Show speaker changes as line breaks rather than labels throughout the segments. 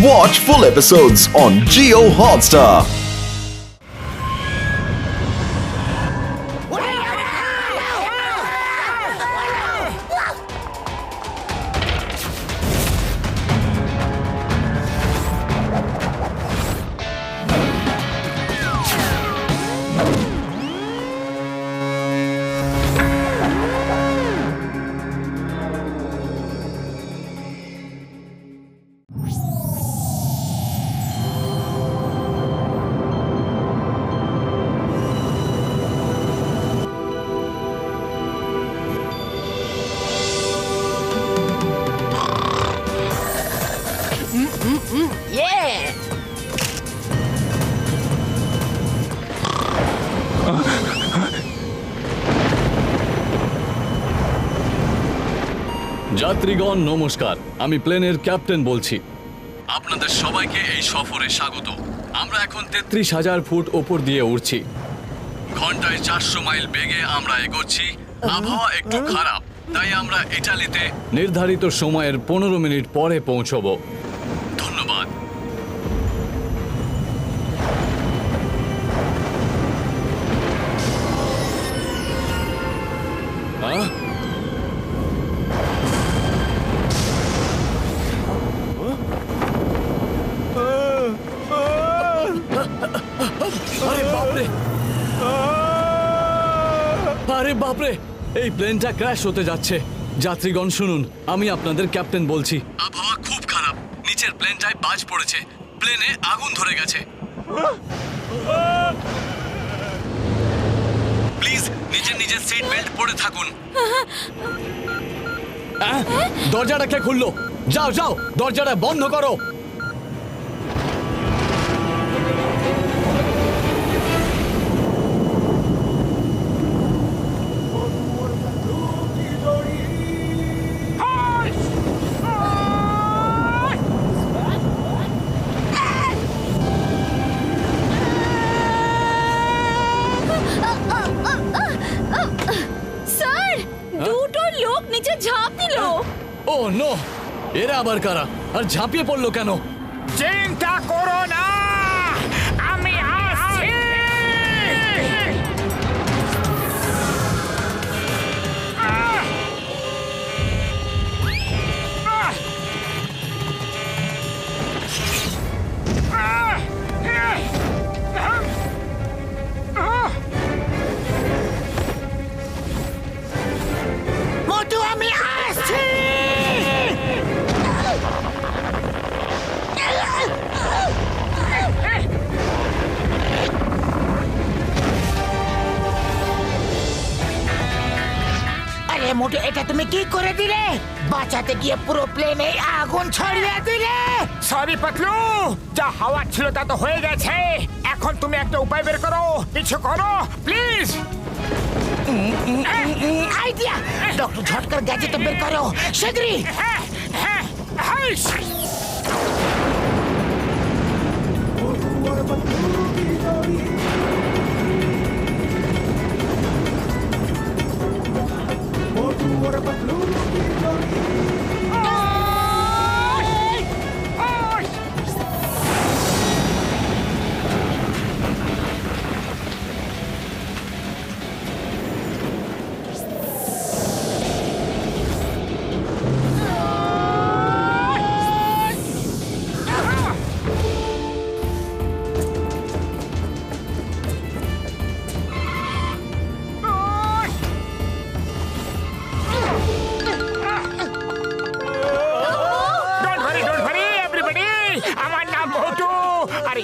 Watch full episodes on Jio Hotstar.
Yeah!
যাত্রীগণ নমস্কার, আমি প্লেনের ক্যাপ্টেন বলছি। আপনাদের সবাইকে এই সফরে স্বাগত। আমরা এখন 33,000 ফুট ওপর দিয়ে উড়ছি। ঘন্টায় 400 মাইল বেগে আমরা এগোচ্ছি। আবহাওয়া একটু খারাপ, তাই আমরা ইটালিতে নির্ধারিত সময়ের 15 মিনিট পরে পৌঁছব। ধন্যবাদ। আরে বাপরে, এই প্লেনটা ক্র্যাশ হতে যাচ্ছে। যাত্রীগণ শুনুন, আমি আপনাদের ক্যাপ্টেন বলছি। আবহাওয়া খুব খারাপ, নিচের প্লেনটায় বাজ পড়েছে, প্লেনে আগুন ধরে গেছে। প্লিজ নিজের নিজের সিট বেল্ট পরে থাকুন। দরজাটা কে খুললো? যাও যাও, দরজাটা বন্ধ করো।
স্যার, দুটো লোক নিচে ঝাঁপ দিল।
ও নো, এরা আবার কারা? আর ঝাঁপিয়ে পড়লো কেন?
চিন্তা করো না, আমি আসছি। মোটু, আমি আসছি। আরে মোটু, এটা তুমি কি করে দিলে? বাঁচাতে গিয়ে পুরো প্লেনে আগুন ছড়িয়ে দিলে। সরি পাতলু, যা হাওয়া ছিল তা তো হয়ে গেছে। এখন তুমি একটা উপায় বের করো, কিছু করো প্লিজ। আইডিয়া, ডক্টর ঝটকার গ্যাজেট বের করো শীঘ্রই। হ্যাঁ হ্যাঁ হ্যাঁ।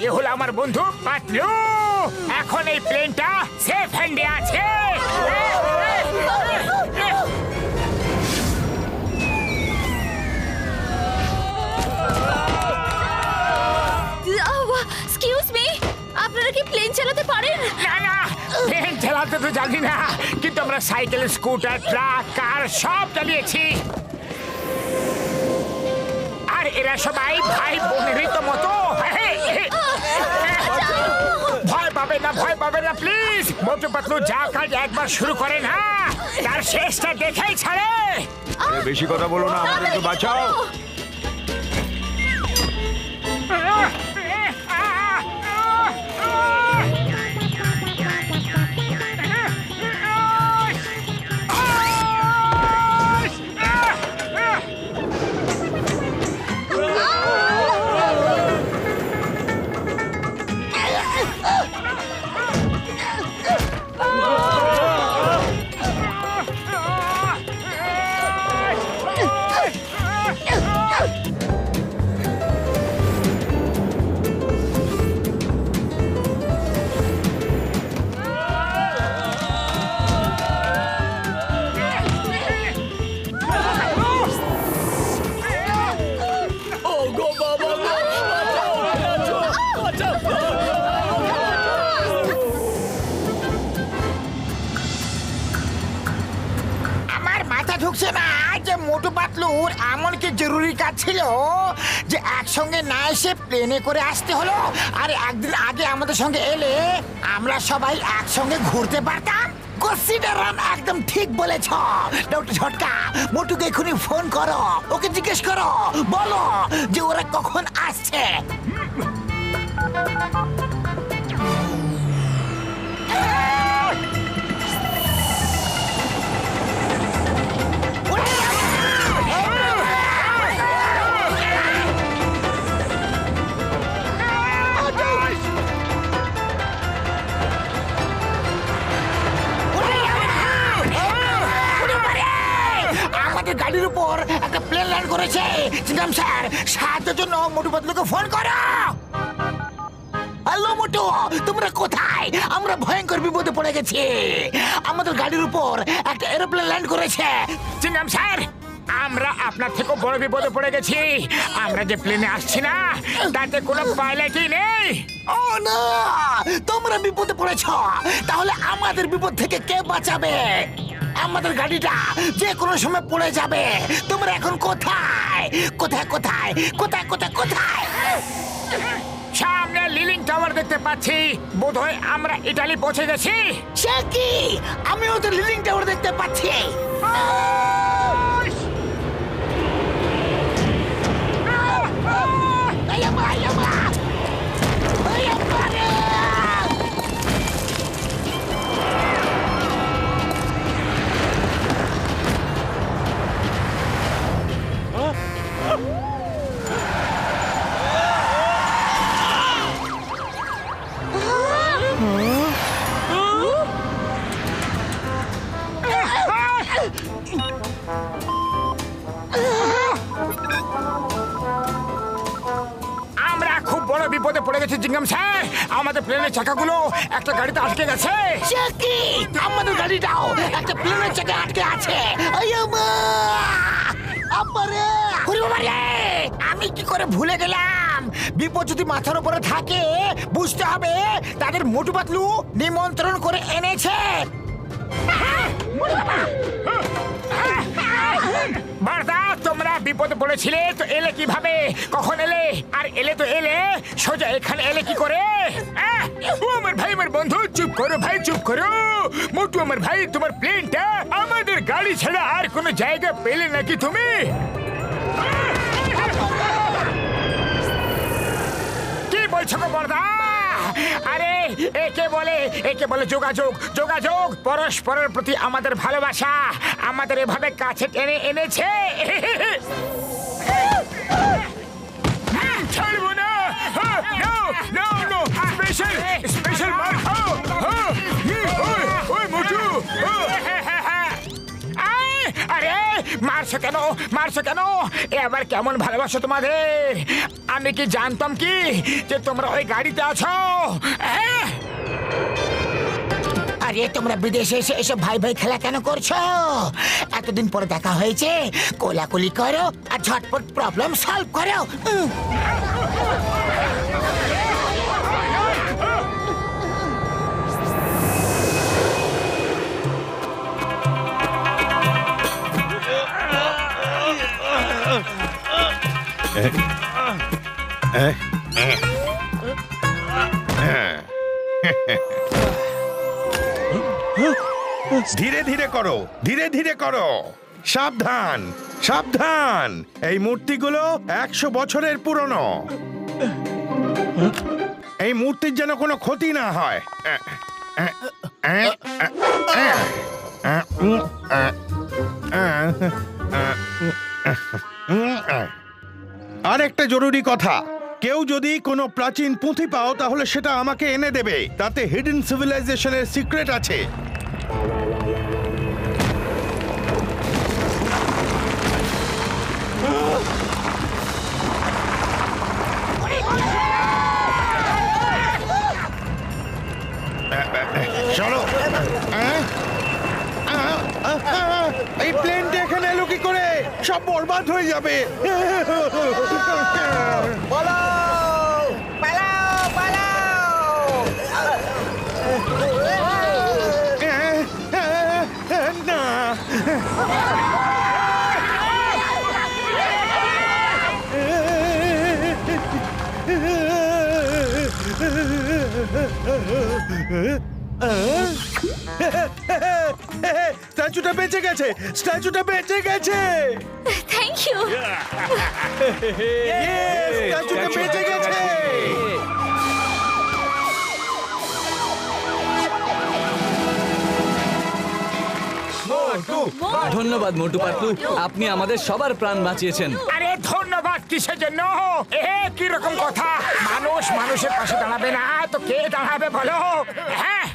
এ হলো আমার বন্ধু পাতলু। এখন এই প্লেনটা সেফ হ্যান্ডে আছে।
এক্সকিউজ মি, আপনারা কি প্লেন চালাতে পারেন?
না না, প্লেন চালাতে তো জানি না, কিন্তু আমরা সাইকেল, স্কুটার, ট্রাক, কার সব চালিয়েছি। আর এরা সবাই ভাই বোনেরই তো মতো। ভয় পাবে না প্লিজ। মোটু পাতলু যা কাজ একবার শুরু করে না, তার শেষটা দেখেই ছাড়ে।
বেশি কথা বলো না, আমাদেরকে বাঁচাও।
এমন কি জরুরি কাজ ছিল যে একসঙ্গে না এসে প্লেনে করে আসতে হলো? আর একদিন আগে আমাদের সঙ্গে এলে আমরা সবাই একসঙ্গে ঘুরতে পারতাম। কনসিডারাম একদম ঠিক বলেছ ডক্টর ঝটকা। মোটুকে এখনই ফোন করো, ওকে জিজ্ঞেস করো, বলো যে ওরা কখন আসছে। আমাদের গাড়ির উপর একটা প্লেন ল্যান্ড করেছে। চিন্তাম স্যার, সাহায্যের জন্য মোটু পাতলুকে ফোন করো। হ্যালো মোটু, তোমরা কোথায়? আমরা ভয়ঙ্কর বিপদে পড়ে গেছি। আমাদের গাড়ির উপর একটা এরোপ্লেন ল্যান্ড করেছে। চিংগাম স্যার, আমরা আপনার থেকে বড় বিপদে পড়ে গেছি। আমরা যে প্লেনে আসছি না, তাতে কোনো পাইলটই নেই। ও না, তোমরা বিপদে পড়েছ। তাহলে আমাদের বিপদ থেকে কে বাঁচাবে? আমাদের গাড়িটা যে কোনো সময় পড়ে যাবে। তোমরা এখন কোথায়? কোথায় কোথায় কোথায় কোথায় কোথায়? সামনে লিলিং টাওয়ার দেখতে পাচ্ছি। বোধহয় আমরা ইতালি পৌঁছে গেছি। সে কি? আমিও তো লিলিং টাওয়ার দেখতে পাচ্ছি। আমরা খুব বড় বিপদে পড়ে গেছি জিঙ্গাম স্যার। আমাদের প্লেনের চাকাগুলো একটা গাড়িতে আটকে গেছে। কি? আমাদের গাড়িটাও একটা প্লেনের চাকা আটকে আছে। আমি কি করে ভুলে গেলাম? বিপদ যদি মাথার উপরে থাকে, বুঝতে হবে তাদের মোটু পাতলু নিমন্ত্রণ করে এনেছে। বারদা, তোমরা বিপদে পড়েছিলে তো এলে কিভাবে? কখন এলে? আর এলে তো এলে, সোজা এখানে এলে কি করে? ও আমার ভাই, আমার বন্ধু, চুপ করো ভাই, চুপ করো। মোটু আমার ভাই, তোমার প্লেনটা আমাদের গাড়ি ছাড়া আর কোনো জায়গা পেলে নাকি তুমি? কি বলছো গো বরদা? আরে একে বলে যোগাযোগ। যোগাযোগ পরস্পরের প্রতি আমাদের ভালোবাসা আমাদের এভাবে কাছে টেনে এনেছে। ছাড়বো না। স্পেশাল মার খাও। ওই মোটু, আরে মারছো কেন? এবার কেমন ভালোবাসো তোমাদের? আমি কি জানতাম কি যে তোমরা ওই গাড়িতে আছো? আরে তোমরা বিদেশে এসে এসব ভাই ভাই খেলা কেন করছো? এতদিন পরে দেখা হয়েছে, কোলাকুলি করো আর ঝটপট প্রবলেম সলভ করো।
ধীরে ধীরে করো, ধীরে ধীরে করো। সাবধান সাবধান, এই মূর্তিগুলো 100 বছরের পুরনো। এই মূর্তির যেন কোনো ক্ষতি না হয়। আর একটা জরুরি কথা, কেউ যদি কোনো প্রাচীন পুঁথি পাও তাহলে সেটা আমাকে এনে দেবে। তাতে হিডেন সিভিলাইজেশনের সিক্রেট আছে। চলো। এই প্লেনটা এখানে এলো কি করে? সব বরবাদ হয়ে যাবে। না, স্ট্যাচুটা বেঁচে গেছে, স্ট্যাচুটা বেঁচে গেছে।
Thank you.
স্ট্যাচুটা বেঁচে গেছে।
ধন্যবাদ মোটু পাতলু, আপনি আমাদের সবার প্রাণ বাঁচিয়েছেন।
আরে ধন্যবাদ কিসের জন্য? কি রকম কথা? মানুষ মানুষের পাশে দাঁড়াবে না তো কে দাঁড়াবে বলো? হ্যাঁ,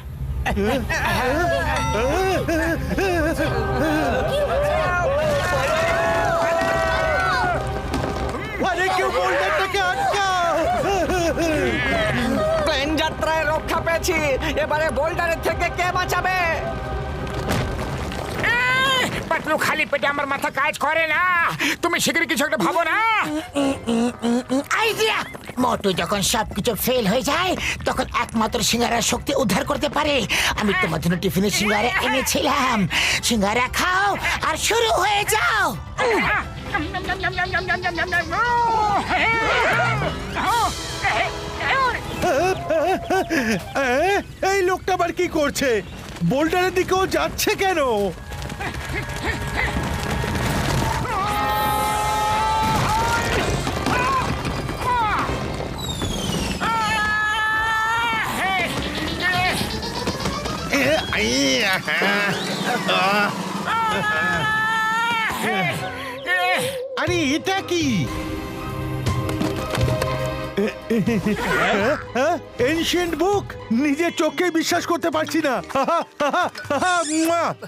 আরে কেউ বোল্ডারটাকে আটকাও।
প্লেন যাত্রায় রক্ষা পেয়েছি, এবারে বোল্ডারের থেকে কে বাঁচাবে?
পাতলু খালি পেটে আমার মাথা কাজ করে না। তুমি শিগগিরই কিছু একটা ভাবো না। আইডিয়া! মোটু যখন সবকিছু ফেল হয়ে যায় তখন একমাত্র সিঙ্গারার শক্তি উদ্ধার করতে পারে। আমি তোমার জন্য টিফিনে সিঙ্গারা এনেছিলাম। সিঙ্গারা খাও আর শুরু হয়ে যাও।
এই লোকটা আবার কি করছে? বোল্ডারের দিকেও যাচ্ছে কেন? আরে এটা কি? এনশিয়েন্ট বুক! নিজের চোখে বিশ্বাস করতে পারছি না।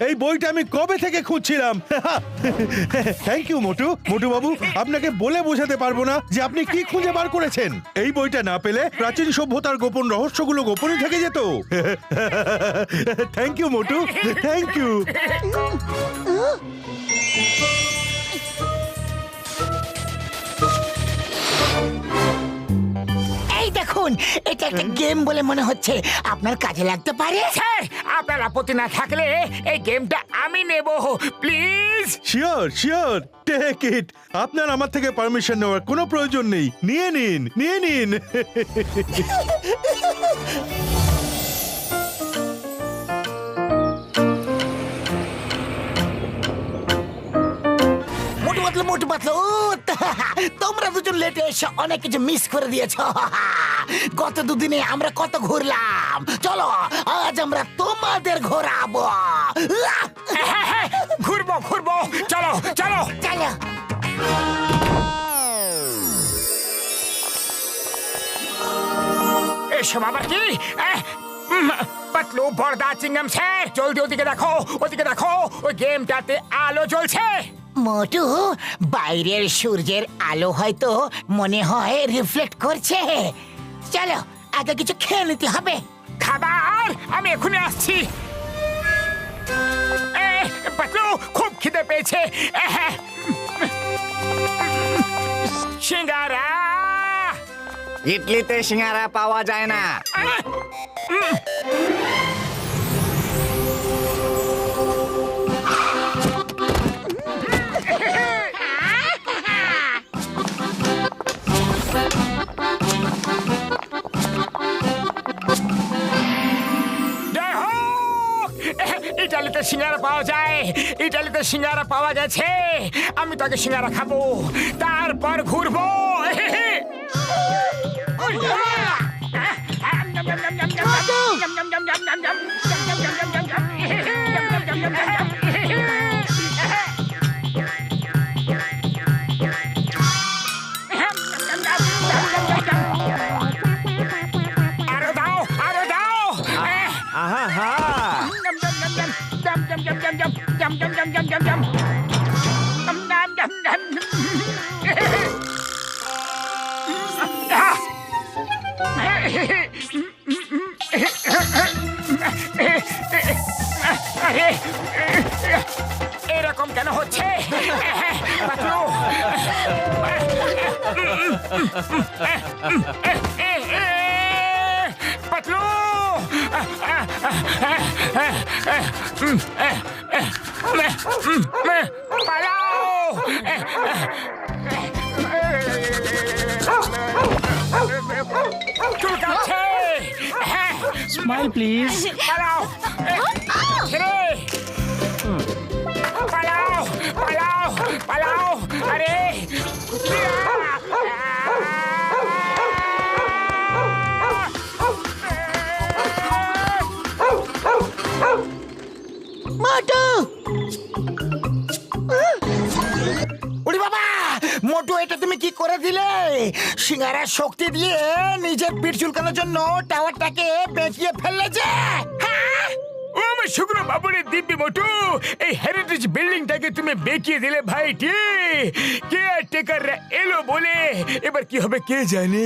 এই বইটা আমি কবে থেকে খুঁজছিলাম। থ্যাংক ইউ মোটু। মোটু বাবু, আপনাকে বলে বোঝাতে পারবো না যে আপনি কি খুঁজে বার করেছেন। এই বইটা না পেলে প্রাচীন সভ্যতার গোপন রহস্যগুলো গোপনই থেকে যেত। Thank you Motu, thank you.
এই দেখুন, এটা একটা গেম বলে মনে হচ্ছে। আপনার কাজে লাগতে পারে। স্যার, আপনার আপত্তি না থাকলে এই গেমটা আমি নেব, please.
Sure sure, take it. আপনার আমার থেকে পারমিশন নেওয়ার কোনো প্রয়োজন নেই। নিয়ে নিন, নিয়ে নিন।
মোটু পাতলু, তোমরা দুজন লেটে এসে অনেক কিছু মিস করে দিয়েছ। গত দুদিনে আমরা কত ঘুরলাম। চলো আজ আমরা তোমাদের ঘোরাবো। ঘুরবো ঘুরবো, চলো চলো চলো। এসব আবার কি? পাতলু, বড়দা, চিংগাম স্যার, জলদি ওদিকে দেখো, ওদিকে দেখো। ওই গেমটাতে আলো জ্বলছে। মোটু, বাইরের সূর্যের আলো হয়তো মনে হয় রিফ্লেক্ট করছে। চলো আগে কিছু খেয়ে নিতে হবে। খাবার আমি এখনই আসছি। পাতলু, খুব খিদে পেয়েছে। সিঙ্গারা।
ইডলিতে সিঙ্গারা পাওয়া যায় না।
ইটালিতে সিঙ্গারা পাওয়া যায়, ইটালিতে সিঙ্গারা পাওয়া গেছে। আমি তাকে সিঙ্গারা খাবো, তারপর ঘুরবো। আরো দাও, আরো দাও। এরকম কেন হচ্ছে? পাতলু, পাতলু, পালাও। চুলকাচ্ছে।
Smile please.
পালাও ছেড়ে পালাও পালাও পালাও আরে ওরে বাবা মোটু এটা তুমি কি করে দিলে সিঙ্গারার শক্তি দিয়ে নিজের পিঠ চুলকানোর জন্য টাওয়ারটাকে বেঁকিয়ে ফেললে যে হ্যাঁ? ও আমার শুকনো বাবুরে দিব্যি মোটু এই হেরিটেজ বিল্ডিংটাকে তুমি বেঁকিয়ে দিলে ভাইটি কে টেকাররা এলো বলে এবার কি হবে কে জানে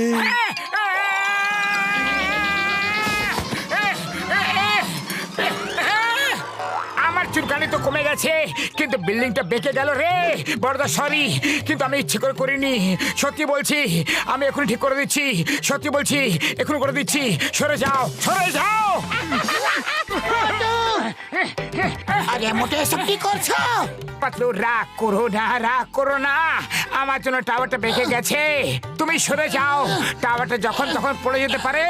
আমার চুলকানি তো কমে গেছে কিন্তু বিল্ডিংটা বেঁকে গেল রে বড়দা সরি কিন্তু আমি ইচ্ছে করে করিনি সত্যি বলছি আমি এখন ঠিক করে দিচ্ছি সত্যি বলছি এখন করে দিচ্ছি সরে যাও সরে যাও আরে মোটে এসব কি করছো পাতলু রাগ করো না আমার জন্য টাওয়ারটা বেঁকে গেছে তুমি সরে যাও টাওয়ারটা যখন তখন পড়ে যেতে পারে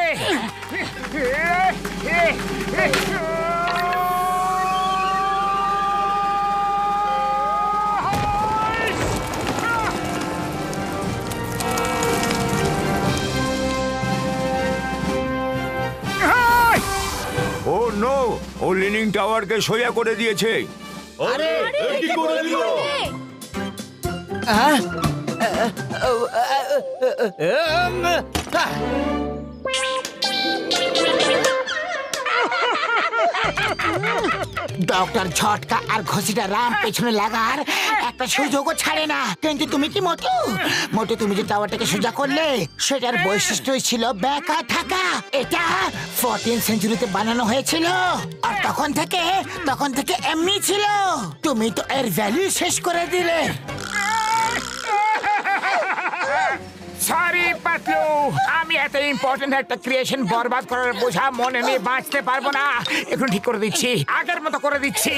ও নো ও লিনিং টাওয়ারকে সোজা করে দিয়েছে
আরে কি করে দিল?
ডক্টর ঝটকা আর ঘষিটা রাম পেছনে লাগার একটা সুযোগও ছাড়ে না কিন্তু তুমি কি মোটু মোটু তুমি যে টাওয়ারটাকে সোজা করলে সেটার বৈশিষ্ট্যই ছিল বেঁকা থাকা এটা 14th সেঞ্চুরিতে বানানো হয়েছিল আর তখন থেকে এমনি ছিল তুমি তো এর ভ্যালু শেষ করে দিলে সরি পাতলু আমি এত ইম্পর্টেন্ট একটা ক্রিয়েশন বরবাদ করার বোঝা মনে নিয়ে বাঁচতে পারবো না এখন ঠিক করে দিচ্ছি আগের মতো করে দিচ্ছি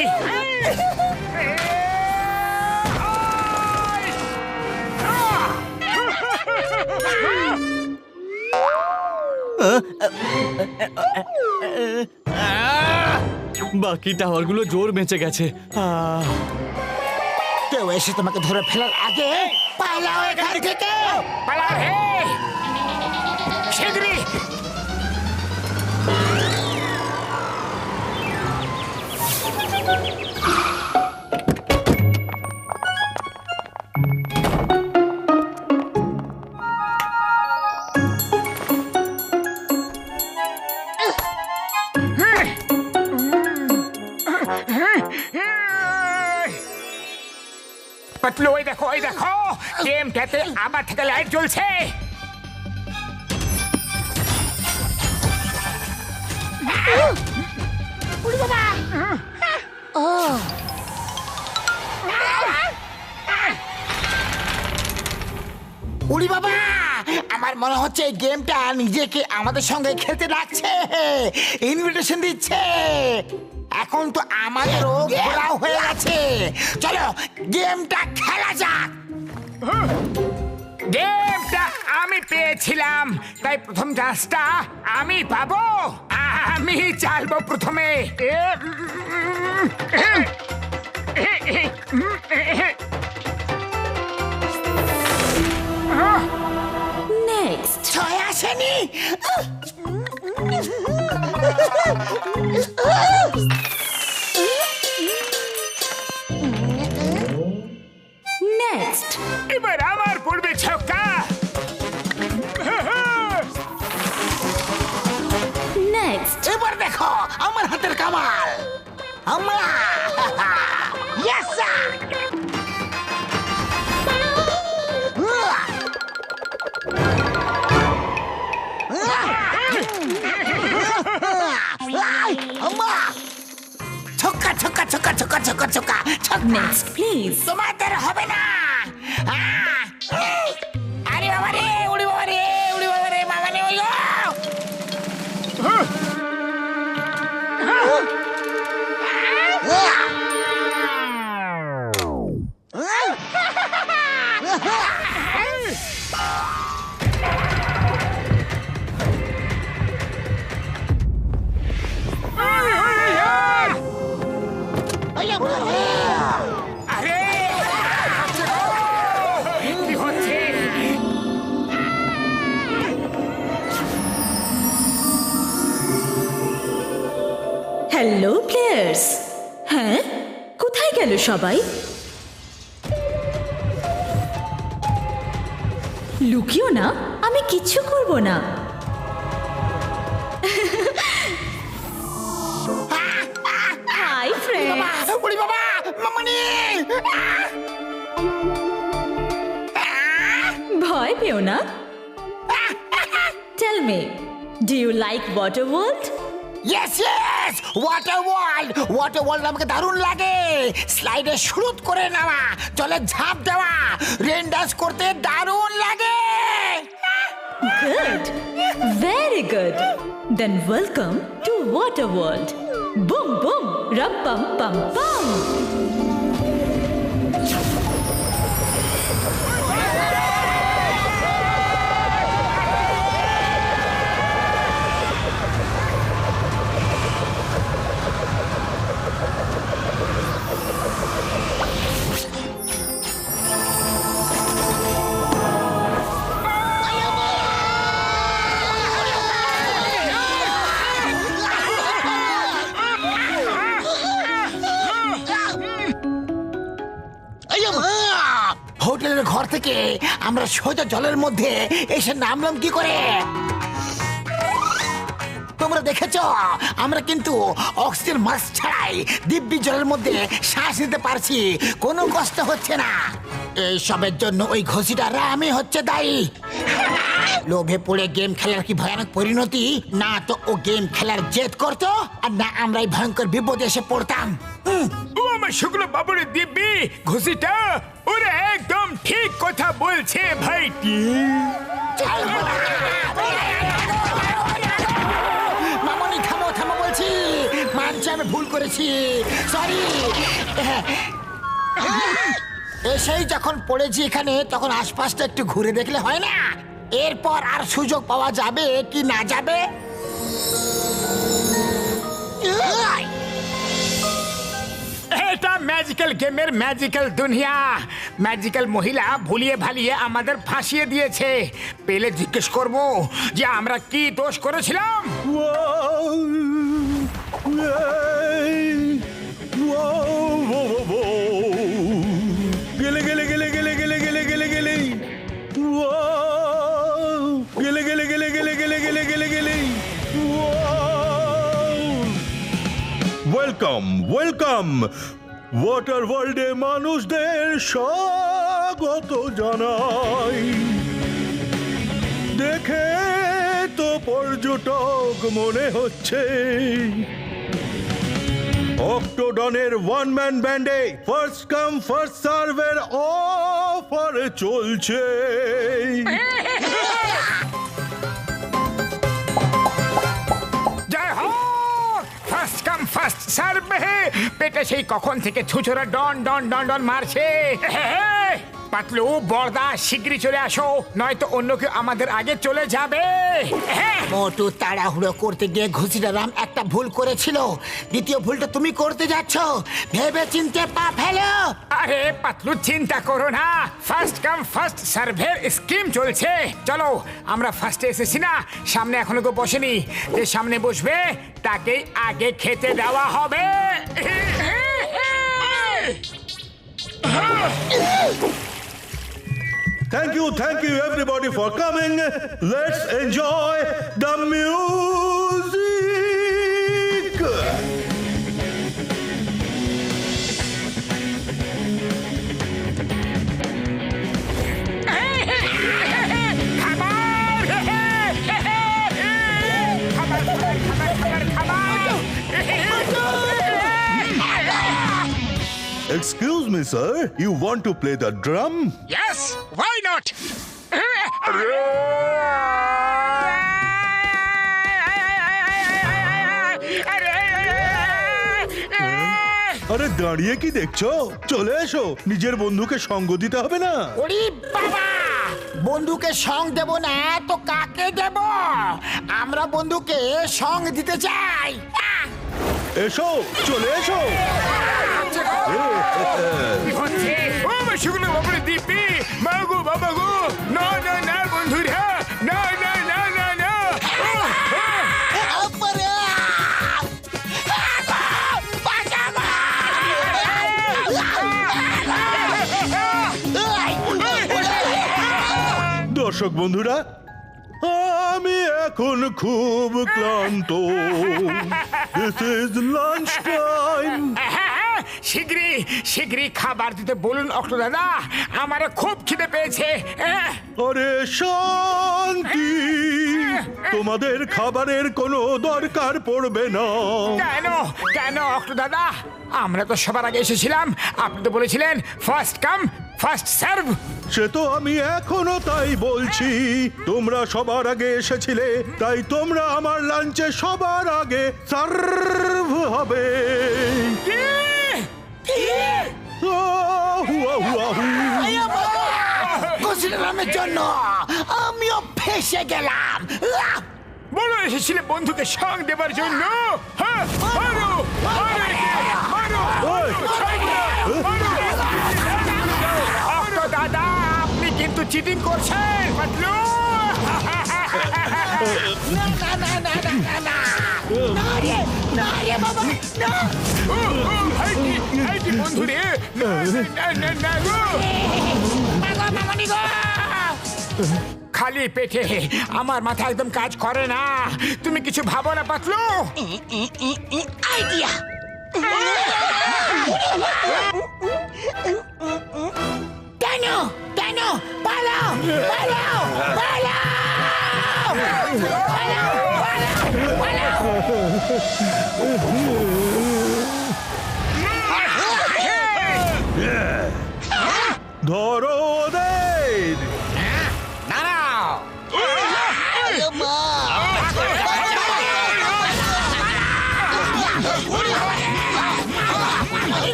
বাকি টাওয়ারগুলো জোর বেঁচে গেছে
কেউ এসে তোমাকে ধরে ফেলার আগে পালাও এখান থেকে পালাও হে শিগগিরই পাতলু ওই দেখো গেমটাতে আবার থেকে লাইট জ্বলছে উড়ি বাবা আমার মনে হচ্ছে এই গেমটা নিজেকে আমাদের সঙ্গে খেলতে ডাকছে ইনভিটেশন দিচ্ছে এখন তো আমাদেরও ঘোরাও হয়ে গেছে চলো গেমটা খেলা যাক গেমটা আমি পেয়েছিলাম তাই প্রথম চান্সটা আমি পাবো আমি চালবো প্রথমে
নেক্সট
ছয় আসেনি
নেক্সট
এবার আমার পড়বে ছক্কা
নেক্সট
এবার দেখো আমার হাতের কামাল আমরা ইয়েস স্যার ছক্কা ছক্কা ছক্কা ছক্কা ছক্কা ছক্কা ছক্কা
নেক্সট প্লিজ
তোমাদের হবে না আরে বাবা রে উড়ি বাবা রে বাবা রে ওই
হ্যালো প্লেয়ার্স। হ্যাঁ, কোথায় গেল সবাই? লুকিও না, আমি কিচ্ছু করব না। Hi friends.
ওরে বাবা, মামনি!
ভয় পেও না। Tell me, do you like Water World?
Yes yes, Water World আমাকে দারুণ লাগে। স্লাইডে শুরুত করে নেওয়া, জলে ঝাঁপ দেওয়া, রেন ডান্স করতে দারুণ লাগে।
Good. Very good. Then welcome to Water World. Boom boom, rum pum pum pum.
হোটেলের ঘর থেকে আমরা সোজা জলের মধ্যে এসে নামলাম কি করে? তোমরা দেখেছো আমরা কিন্তু অক্সিজেন মাস্ক ছাড়াই দিব্যি জলের মধ্যে শ্বাস নিতে পারছি, কোনো কষ্ট হচ্ছে না। এই সবের জন্য ওই ঘষিটারা আমি হচ্ছে দায়ী। লোভে পড়ে গেম খেলার কি ভয়ানক পরিণতি! না তো ও গেম খেলার জেদ করতো, আর না আমরা এই ভয়ঙ্কর বিপদে এসে পড়তাম।
ও আমার শুক্ল বাবুর দিব্যি ঘুষিটা ওরা একদম ঠিক কথা বলছে ভাইটি।
মামনি থামো থামো বলছি, মানছি আমি ভুল করেছি, সরি। এসেই যখন পড়েছি এখানে, তখন আশপাশটা একটু ঘুরে দেখলে হয় না? এরপর আর সুযোগ পাওয়া যাবে কি না যাবে?
এটা ম্যাজিক্যাল গেমের ম্যাজিক্যাল দুনিয়া। ম্যাজিক্যাল মহিলা ভুলিয়ে ভালিয়ে আমাদের ফাঁসিয়ে দিয়েছে। পেলে জিজ্ঞেস করব যে আমরা কি দোষ করেছিলাম।
গেলে গেলে গেলে গেলে গেলে গেলে গেলে গেলে গেলে গেলে গেলে গেলে গেলে গেলে গেলে গেলে ওয়েলকাম ওয়েলকাম ওয়াটার ওয়ার্ল্ডে মানুষদের স্বাগত জানাই। দেখে তো পর্যটক মনে হচ্ছে। অক্টোডনের ওয়ান ম্যান ব্যান্ডে ফার্স্ট কাম ফার্স্ট সার্ভের অফার চলছে।
জয় হোক, ফার্স্ট কাম ফার্স্ট সার্ভ। পেটে সেই কখন থেকে ছুচোরা ডন ডন ডন ডন মারছে। পাতলু বর্দা শিগগিরই চলে আসো, নয়তো অন্য কেউ আমাদের আগে চলে যাবে।
মোটু তাড়াহুড়ো করতে গিয়ে ঘুষিরাম একটা ভুল করেছিল, দ্বিতীয় ভুলটা তুমি করতে যাচ্ছ। ভেবে চিনতে পা ফেলো।
আরে পাতলু চিন্তা করো না, ফার্স্ট কাম ফার্স্ট সার্ভের স্কিম চলছে। চলো, আমরা ফার্স্টে এসেছি না, সামনে এখনো কেউ বসেনি, যে সামনে বসবে তাকেই আগে খেতে দেওয়া হবে।
Thank you everybody for coming. Let's enjoy the music. Excuse me, sir. You want to play the drum?
Yes, why not?
আরে দাঁড়িয়ে কি দেখছো? চলে এসো, নিজের বন্ধুকে সঙ্গ দিতে হবে না?
ওরে বাবা, বন্ধুকে সং দেব না তো কাকে দেব? আমরা বন্ধুকে সং দিতে চাই।
এসো, চলে এসো।
কি হচ্ছে? ও আমার শুকনো বাবুরে দিব্যি, মাগো বাবা গো, না না না বন্ধুরা, না না না না না।
দর্শক বন্ধুরা, আমি এখন খুব ক্লান্ত। This is lunch time.
শীঘ্রই শীঘ্রই খাবার দিতে বলুন অক্টো দাদা, আমারও খুব খিদে পেয়েছে।
আরে শান্তি, তোমাদের খাবারের কোনো দরকার পড়বে না।
কেন কেন অক্টো দাদা? আমরা তো সবার আগে এসেছিলাম, আপনি তো বলেছিলেন ফার্স্ট কাম ফার্স্ট সার্ভ।
সে তো আমি এখনো তাই বলছি। তোমরা সবার আগে এসেছিলে, তাই তোমরা আমার লাঞ্চে সবার আগে সার্ভ হবে।
কুশিলামের জন্য আমিও ফেসে গেলাম।
বলো এসেছিলে বন্ধুকে সং দেবার জন্য। হ্যাঁ, মারো, মারো একে, মারো, মারো। অক্টো দাদা, আপনি কিন্তু চিটিং করছেন পাতলু।
না না না না না না না না রে, না রে বাবা, না।
এই বন্ধু রে, না না না না গো।
মাগো মামনি গো।
খালি পেটে আমার মাথা একদম কাজ করে না। তুমি কিছু ভাবো না পাতলু।
আইডিয়া। কেন কেন পালাও পালাও পালাও পালাও পালাও
ধরো ওদের।
দাঁড়াও।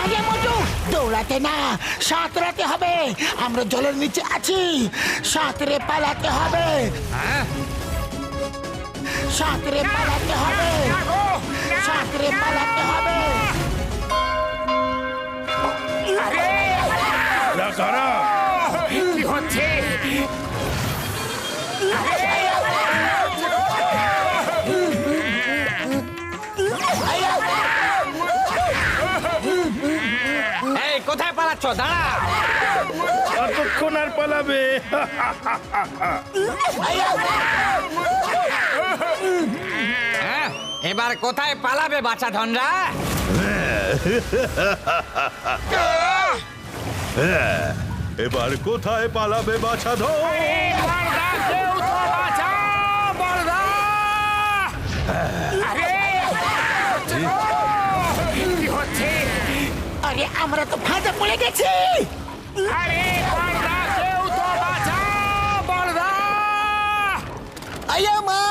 আরে মোটু, দৌড়াতে না, সাঁতরাতে হবে। আমরা জলের নিচে আছি, সাঁতরে পালাতে হবে। সাঁতরে পালাতে হবে, সাঁতরে পালাতে হবে।
কি হচ্ছে?
এই কোথায় পালাচ্ছ? দাঁড়া।
কতক্ষণ আর পালাবে?
হ্যাঁ, এবার কোথায় পালাবে বাচ্চা ধনরা?
এবার কোথায় পালাবে বাছাধর?
বলদা, কেউ তো বাঁচাও, বলদা। কি হচ্ছে?
আরে আমরা তো ফাঁদে পড়ে গেছি।
আরে বলদা, কেউ তো বাঁচাও, বলদা।
আয়া মা,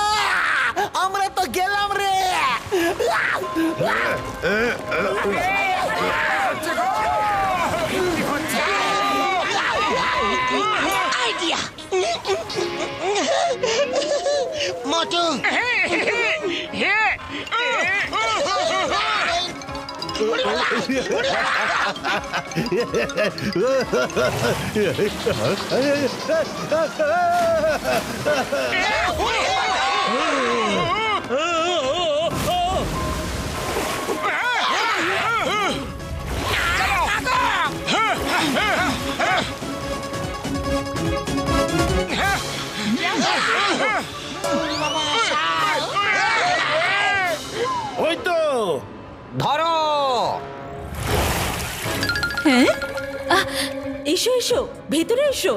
আমরা তো গেলাম রে। আইডিয়া। মোটু,
ওই তো
ধরো।
হ্যাঁ, এসো এসো, ভেতরে এসো।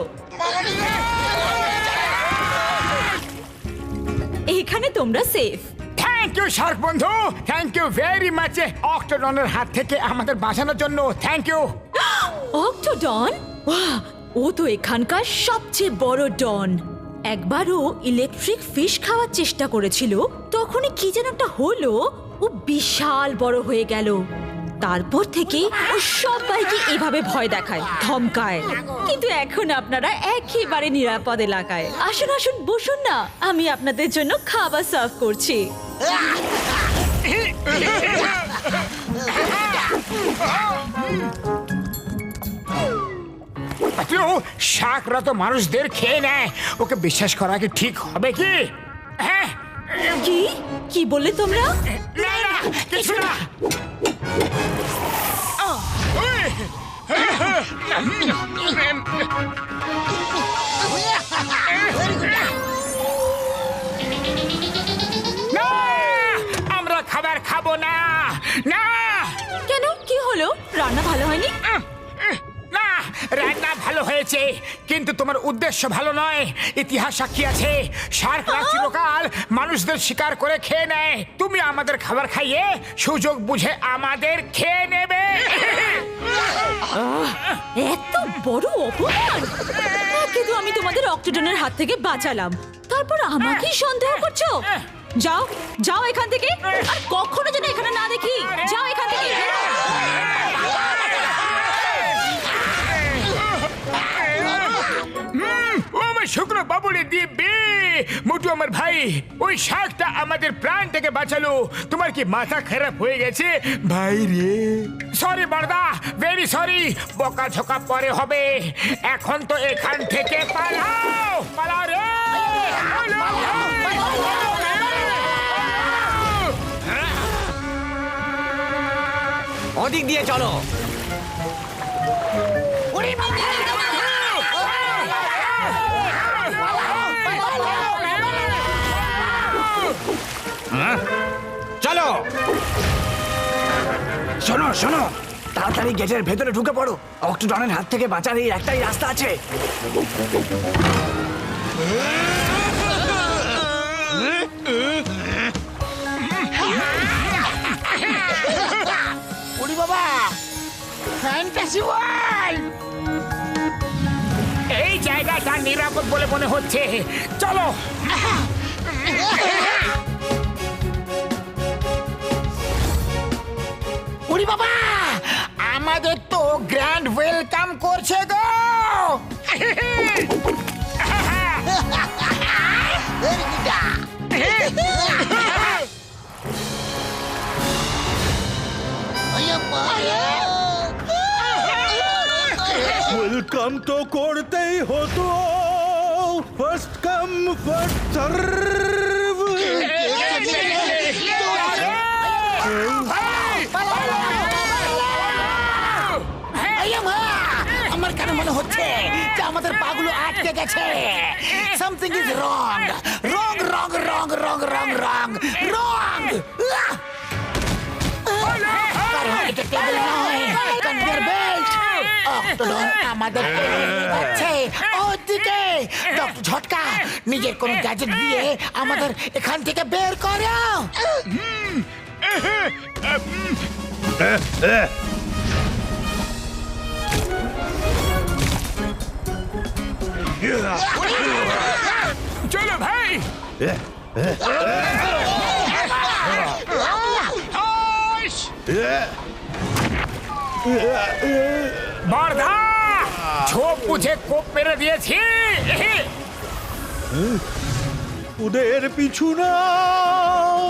এখানে তোমরা সেফ।
থ্যাংক ইউ শার্ক বন্ধু, থ্যাংক ইউ ভেরি মাচ অক্টোডনের হাত থেকে আমাদের বাঁচানোর জন্য। Thank you.
অক্টোডন? ওয়াহ, ও তো এখানকার সবচেয়ে বড় ডন। একবারও ইলেকট্রিক ফিশ খাওয়ার চেষ্টা করেছিল, তখনই কি যেন একটা হলো, ও বিশাল বড় হয়ে গেল। তারপর থেকে ও সবাইকে এভাবে ভয় দেখায়, ধমকায়। কিন্তু এখন আপনারা একেবারে নিরাপদ এলাকায়। আসুন আসুন, বসুন না, আমি আপনাদের জন্য খাবার সার্ভ করছি।
পাতলু, শাকরা তো মানুষদের খেয়ে নেয়, ওকে বিশ্বাস করা কি ঠিক হবে কি? হ্যাঁ,
কি কি বললে তোমরা?
না না কিছু না। না, আমরা খাবার খাবো না। না
কেন, কি হলো? রান্না ভালো হয়নি?
না, রান্না ভালো হয়েছে, কিন্তু তোমার উদ্দেশ্য ভালো নয়। ইতিহাস সাক্ষী আছে, শার্করা চিরকাল মানুষদের শিকার করে খেয়ে নেয়। তুমি আমাদের খাবার খাইয়ে সুযোগ বুঝে আমাদের খেয়ে নেবে।
এত বড় অপমান! কিন্তু আমি তোমাদের অক্টোডনের হাত থেকে বাঁচালাম, তারপর আমাকেই সন্দেহ করছো? যাও যাও এখান থেকে, আর কখনো যেন এখানে না দেখি। যাও এখান থেকে।
ও আমার শুক্র বাবুরে দিব্যি। মোটু আমার ভাই, ওই শাকটা আমাদের প্রাণ থেকে বাঁচালো। তোমার কি মাথা খারাপ হয়ে গেছে ভাই রে? সরি বড়দা, ভেরি সরি। বকা ঝোকা পরে হবে, এখন তো এখান থেকে পালাও। পালাও রে,
ওদিক দিয়ে চলো। চলো, শোনো শোনো, তাড়াতাড়ি গেটের ভেতরে ঢুকে পড়ো। অক্টোডনের হাত থেকে বাঁচার এই একটাই রাস্তা আছে।
ওরে বাবা, ফ্যান্টাসি ওয়ার্ল্ড!
এই জায়গাটা নিরাপদ বলে মনে হচ্ছে। চলো।
ওরে বাবা, আমাদের তো গ্র্যান্ড ওয়েলকাম করছে গো।
ওয়েলকাম তো করতেই হতো, ফার্স্ট কাম ফার্স্ট সার্ভ।
আমার কেন মনে হচ্ছে যে আমাদের পাগুলো আটকে গেছে। সামথিং ইজ রং, রং রং রং রং রং রং রং। এটা টেবিল নয়, কনভেয়ার বেল্ট। অক্টোডন আমাদের যাচ্ছে ওদিকে। ডক্টর ঝটকা, নিজের কোন গ্যাজেট দিয়ে আমাদের এখান থেকে বের করো।
চলো ভাই। বর্ধা, ঝোপ বুঝে কোপ মেরে দিয়েছি।
ওদের পিছু নাও।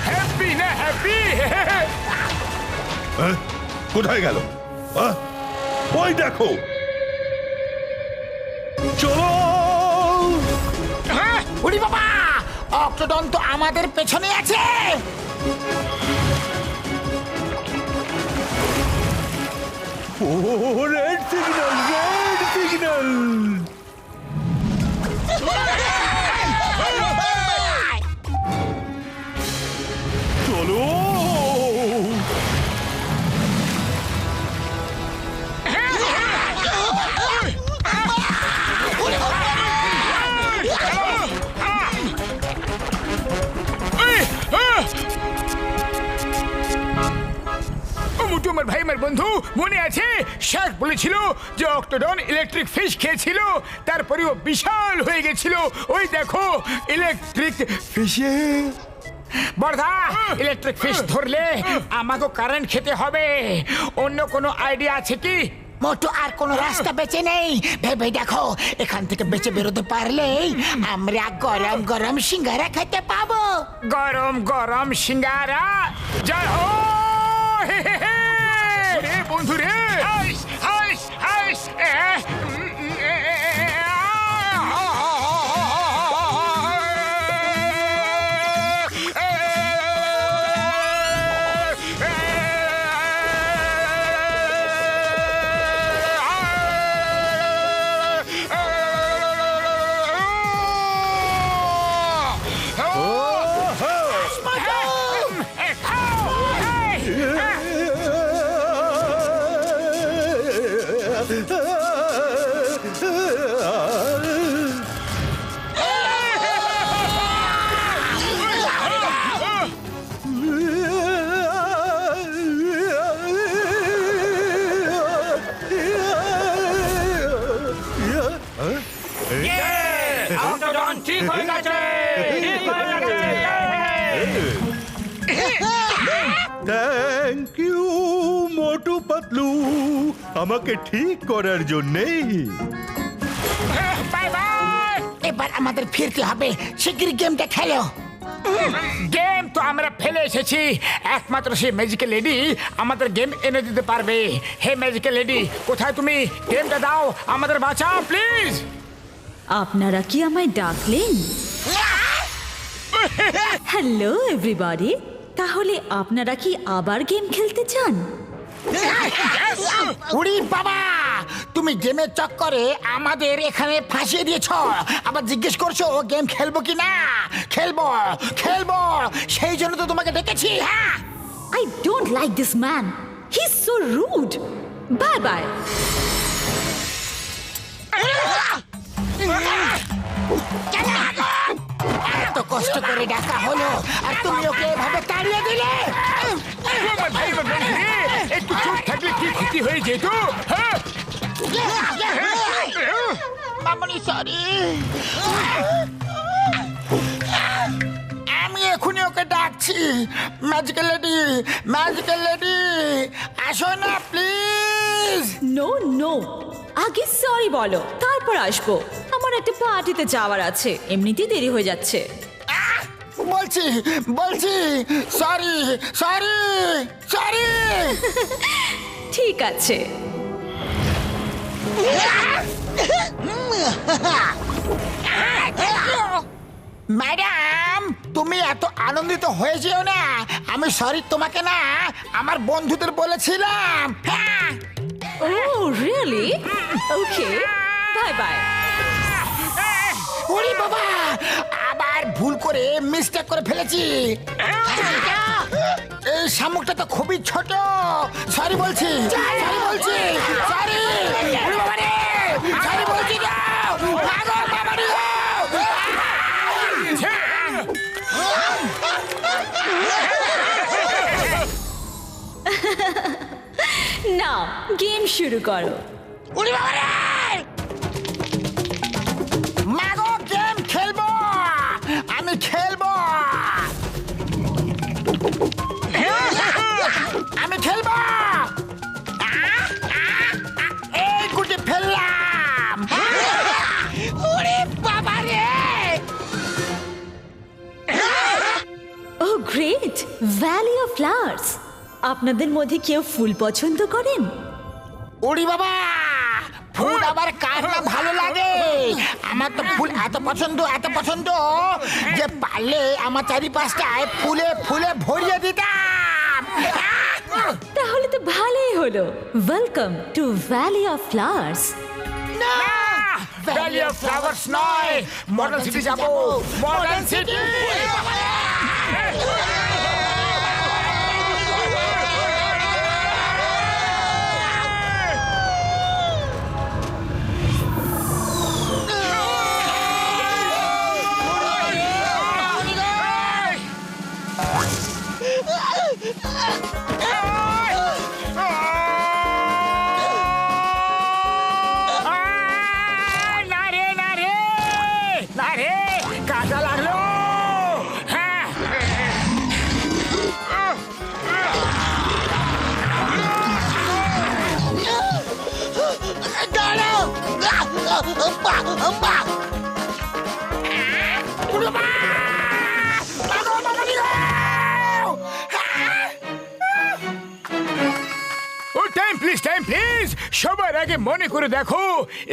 হ্যাপি না হ্যাপি?
কোথায় গেল? ওই দেখো, চলো।
ওরে বাবা, অক্টোডন তো আমাদের পেছনে আছে।
ও, রেড সিগন্যাল, রেড সিগন্যাল। চলো।
মোটু আমার ভাই, আমার বন্ধু মনে আছে শার্ক বলেছিল যে অক্টোডন ইলেকট্রিক ফিশ খেয়েছিল, তারপরে ও বিশাল হয়ে গেছিল। ওই দেখো ইলেকট্রিক ফিশে। বর্ধা, ইলেকট্রিক ফিশ ধরলে আমাকে কারেন্ট খেতে হবে। অন্য কোনো আইডিয়া আছে কি?
মোটু আর কোনো রাস্তা বেঁচে নেই। ভেবে দেখো, এখান থেকে বেঁচে বেরোতে পারলেই আমরা গরম গরম সিঙ্গারা খেতে পাবো।
গরম গরম সিঙ্গারা। জয় হো হে হে হে। রে বন্ধু রে, হাইস হাইস হাইস। ঠিক হয়ে গেছে, ঠিক হয়ে গেছে।
থ্যাংক ইউ মোটু পাতলু, আমাকে ঠিক করার জন্যে।
Bye bye.
এবার আমাদের ফিরতে হবে, শিগগিরই গেমটা খেলো।
গেম তো আমরা ফেলে এসেছি, একমাত্র সেই ম্যাজিক্যাল লেডি আমাদের গেম এনে দিতে পারবে। হে ম্যাজিক্যাল লেডি, কোথায় তুমি? গেমটা দাও, আমাদের বাঁচাও প্লিজ।
আপনারা কি আমায় ডাকলেন? হ্যালো এভরিবডি, তাহলে আপনারা কি আবার গেম খেলতে চান?
উড়ি বাবা, তুমি গেমের চক্করে আমাদের এখানে ফাঁসিয়ে দিয়েছ। আবার জিজ্ঞেস করছো গেম খেলবো কি না? খেলবো খেলবো, সেই জন্য তো তোমাকে ডেকেছি। হ্যাঁ,
I don't like this man. He's so rude. Bye bye.
এত কষ্ট করে ডাকা হলো আর তুমি ওকে এভাবে তাড়িয়ে দিলে।
একটু চোখ থাকলে কি ক্ষতি হয়ে যেত।
মামনি সরি, আমি এখনই ওকে ডাকছি। ম্যাজিক্যাল লেডি, ম্যাজিক্যাল লেডি, আসো না প্লিজ।
No, no. আগে সরি বলো, তারপর আসবো। আমার একটা পার্টিতে যাওয়ার আছে, এমনিতেই দেরি হয়ে যাচ্ছে।
বলছি বলছি সরি সরি সরি।
ঠিক আছে।
ম্যাডাম, তুমি এত আনন্দিত হয়ে যেও না। আমি সরি তোমাকে না, আমার বন্ধুদের বলেছিলাম। হ্যাঁ,
Oh, really? Okay. Bye bye.
ওরে বাবা, আবার ভুল করে মিস্টেক করে ফেলেছি। এই শামুকটা তো খুবই ছোট। সরি বলছি, সরি বলছি, সরি। ওরে বাবা রে, সরি বলছি না। ভাগো বাবা রে।
নাও গেম শুরু করো।
ওরে বাবা রে, মাগো গেম খেলবো, আমি খেলবো, আমি খেলবো। এই গুটি ফেললাম। ওরে বাবা রে।
Oh, great! Valley of Flowers. আপনাদের মধ্যে কেউ ফুল পছন্দ করেন?
ওরে বাবা, ফুল আবার কার না ভালো লাগে। আমার তো ফুল এত পছন্দ যে পারলে আমার চারিপাশটায় ফুলে ফুলে ভরিয়ে দিতাম।
তাহলে তো ভালোই হলো। Welcome to Valley of Flowers.
না,
ভ্যালি অফ ফ্লাওয়ার্স নয়, মডার্ন সিটি যাবো, মডার্ন সিটি। ও টাইম প্লিজ সবার আগে মনে করে দেখো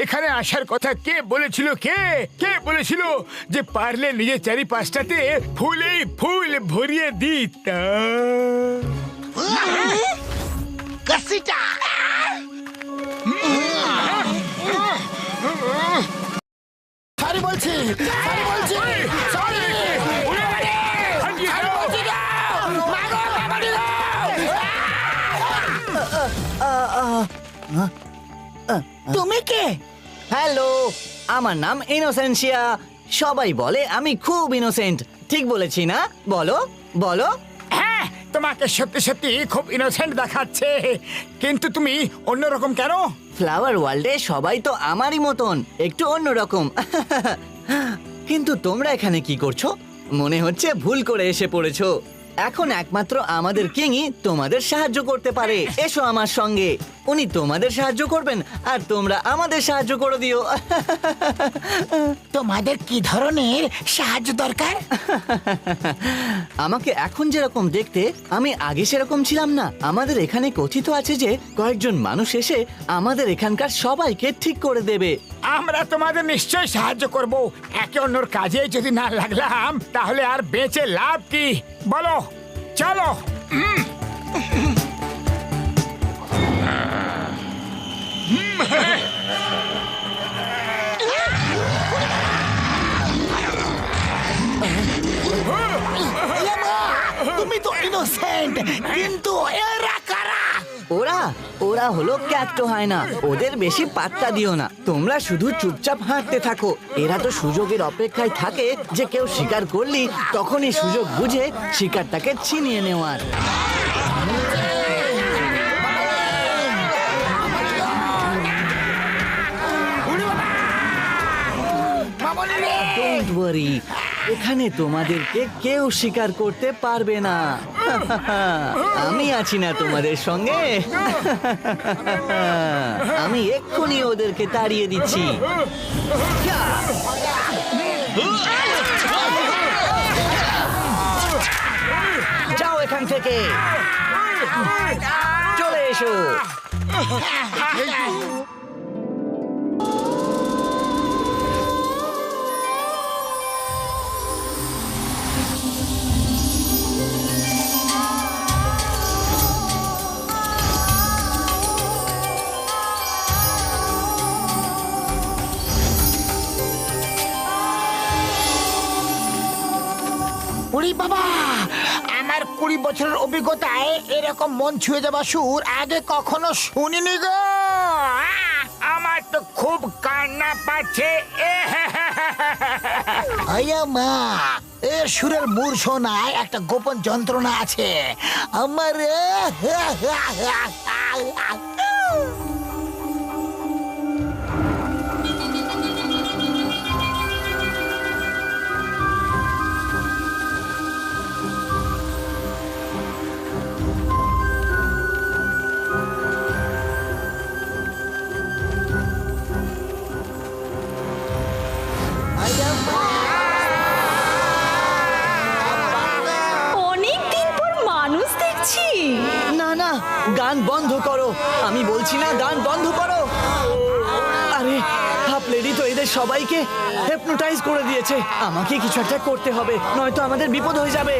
এখানে আসার কথা কে বলেছিল কে বলেছিল যে পারলে নিজের চারিপাশটাতে ফুলেই ফুল ভরিয়ে দিতাম।
সরি বলছি সরি তুমি কে?
হ্যালো, আমার নাম ইনোসেন্সিয়া। সবাই বলে আমি খুব ইনোসেন্ট। ঠিক বলেছি না? বলো বলো।
হ্যাঁ, তোমাকে সত্যি সত্যি খুব ইনোসেন্ট দেখাচ্ছে, কিন্তু তুমি অন্যরকম কেন?
ফ্লাওয়ার ওয়ার্ল্ডে সবাই তো আমারই মতন, একটু অন্যরকম। কিন্তু তোমরা এখানে কি করছো? মনে হচ্ছে ভুল করে এসে পড়েছো। এখন একমাত্র আমাদের কিংই তোমাদের সাহায্য করতে পারে। এসো আমার সঙ্গে, উনি তোমাদের সাহায্য করবেন আর তোমরা আমাদের সাহায্য করে দিও।
তোমাদের কি ধরনের সাহায্য দরকার?
আমাকে এখন যেরকম দেখতে, আমি আগে সেরকম ছিলাম না। আমাদের এখানে কথিত আছে যে কয়েকজন মানুষ এসে আমাদের এখানকার সবাইকে ঠিক করে দেবে।
আমরা তোমাদের নিশ্চয়ই সাহায্য করব। একে অন্যর কাজে যদি না লাগলাম তাহলে আর বেঁচে লাভ কি? বলো, চলো।
তুমি তো ইনোসেন্ট, কিন্তু এরা কারা?
ওরা ওরা হলো ক্যাক্টো হায়না। ওদের বেশি পাত্তা দিও না, তোমরা শুধু চুপচাপ হাঁটতে থাকো। এরা তো সুযোগের অপেক্ষায় থাকে যে কেউ শিকার করলি তখনই সুযোগ বুঝে শিকারটাকে ছিনিয়ে নেওয়ার। ডোন্ট ওয়ারি, এখানে তোমাদেরকে কেউ শিকার করতে পারবে না। আমি আছি না তোমাদের সঙ্গে? আমি এক্ষুনি ওদেরকে তাড়িয়ে দিচ্ছি। যাও এখান থেকে, চলে এসো।
উড়ি বাবা, আমার 20 বছরের অভিজ্ঞতায় এরকম মন ছুঁয়ে যাওয়া সুর আগে কখনো শুনিনি গো।
আমার তো খুব কান্না পাচ্ছে।
আয়া মা, এ সুরের মূর্ছনায় একটা গোপন যন্ত্রণা আছে আমার।
অনেকদিন পর মানুষ দেখছি।
না না, গান বন্ধ করো। আমি বলছি না, গান বন্ধ করো। আরে হাফ লেডি তো এদের সবাইকে হিপনোটাইজ করে দিয়েছে। আমাকে কিছু একটা করতে হবে, নয়তো আমাদের বিপদ হয়ে যাবে।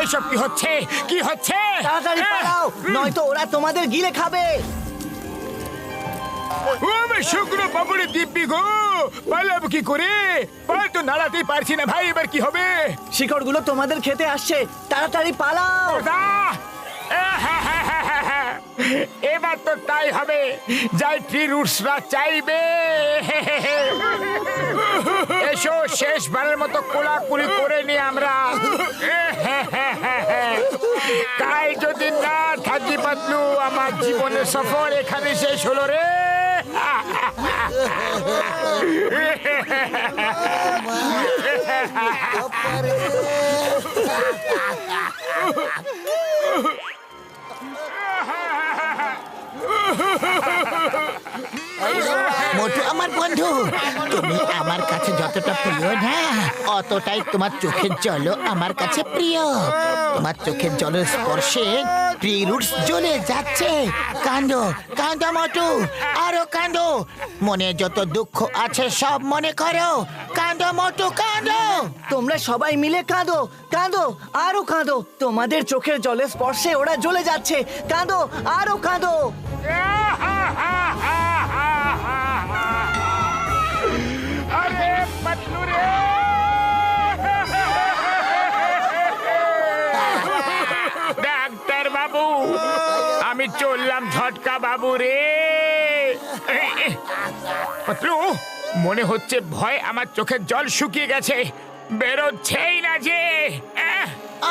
এসব কি হচ্ছে? কি হচ্ছে?
তাড়াতাড়ি পালাও, নয়তো ওরা তোমাদের গিলে খাবে।
ও আমার শুকনো পাপড়ে দিব্যি গো, পালাবো কি করে? পা তো নাড়াতেই পারছি না ভাই, এবার কি হবে?
শিকড়গুলো তোমাদের খেতে আসছে, তাড়াতাড়ি পালাও।
ওদা! এবার তো তাই হবে, যাই ট্রি রুটসরা চাইবে। এসো শেষবারের মতো কোলাকুলি করে নি আমরা। তাই যদি না থাকি পাতলু, আমার জীবনের সফর এখানে শেষ হলো রে।
মোটু আমার বন্ধু, তুমি আমার কাছে যতটা প্রিয় না, অতটাই তোমার চোখের জলও আমার কাছে প্রিয়। তোমার চোখের জলের স্পর্শে ট্রি রুটস জ্বলে যাচ্ছে। কাঁদো কাঁদো মোটু, আরো কাঁদো। মনে যত দুঃখ আছে সব মনে করো। কাঁদো মোটু কাঁদো।
তোমরা সবাই মিলে কাঁদো, কাঁদো, আরো কাঁদো। তোমাদের চোখের জলের স্পর্শে ওরা জ্বলে যাচ্ছে। কাঁদো, আরো কাঁদো।
আরে পাতলু রে, ডাক্তার বাবু, আমি চললাম ঝটকা বাবু রে। পাতলু, মনে হচ্ছে ভয় আমার চোখের জল শুকিয়ে গেছে, বেরোচ্ছেই না যে।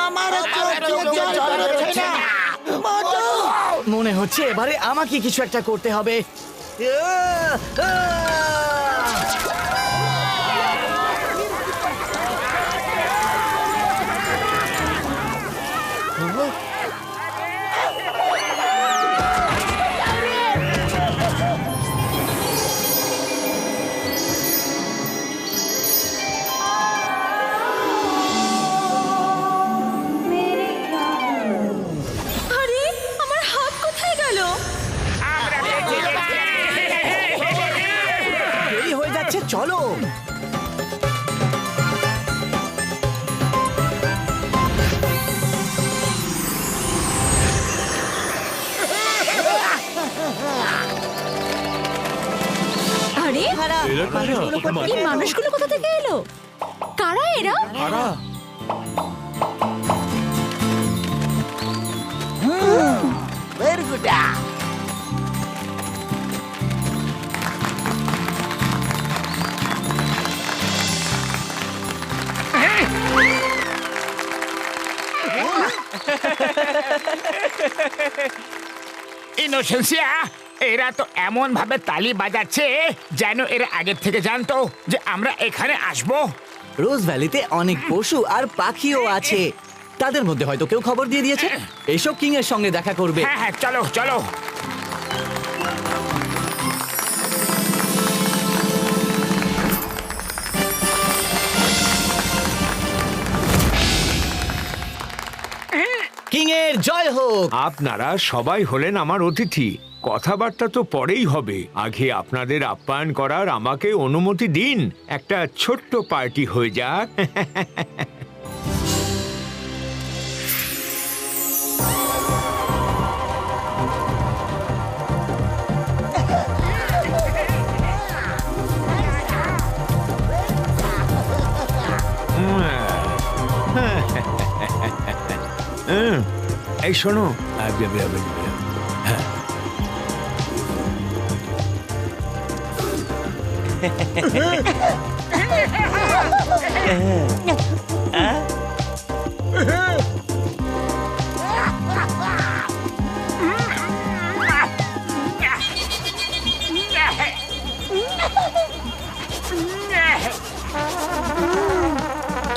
আমার চোখের জল বেরোচ্ছে না। মোটু
মনে হচ্ছে এবারে আমাকে কিছু একটা করতে হবে।
আরে আমার হাত কোথায় গেল?
দেরি হয়ে যাচ্ছে, চলো।
আরে এই মানুষগুলো কোথা থেকে এলো? কারা এরা?
বেরগুডা।
ইনোসেন্সিয়া, এরা তো এমন ভাবে তালি বাজাচ্ছে যেন এরা আগের থেকে জানতো যে আমরা এখানে আসবো।
রোজ ভ্যালিতে অনেক পশু আর পাখিও আছে। তাদের মধ্যে হয়তো কেউ খবর দিয়ে দিয়েছে এসব কিং এর সঙ্গে দেখা করবে।
হ্যাঁ হ্যাঁ, চলো চলো।
কিং এর জয় হোক।
আপনারা সবাই হলেন আমার অতিথি, কথাবার্তা তো পরেই হবে। আগে আপনাদের আপ্যায়ন করার আমাকে অনুমতি দিন। একটা ছোট্ট পার্টি হয়ে যাক। এই শোনো,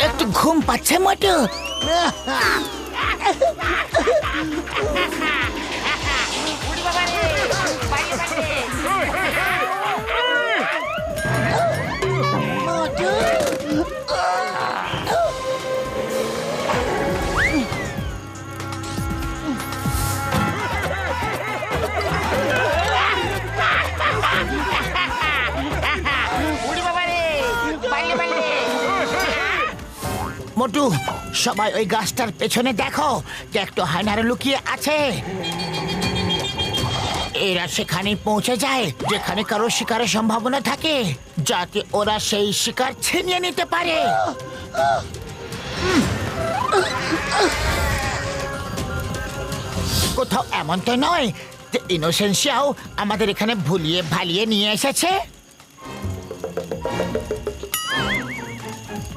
একটু ঘুম পাচ্ছে মোটু। মোটু, সবাই ওই গাছটার পেছনে দেখো, একটু হায়নারে লুকিয়ে আছে। এরা সেখানে পৌঁছে যায় যেখানে কারো শিকারের সম্ভাবনা থাকে, যাতে ওরা সেই শিকার ছিনিয়ে নিতে পারে। কোথাও এমন তো নয় যে ইনোসেন্সিয়াও আমাদের এখানে ভুলিয়ে ভালিয়ে নিয়ে এসেছে।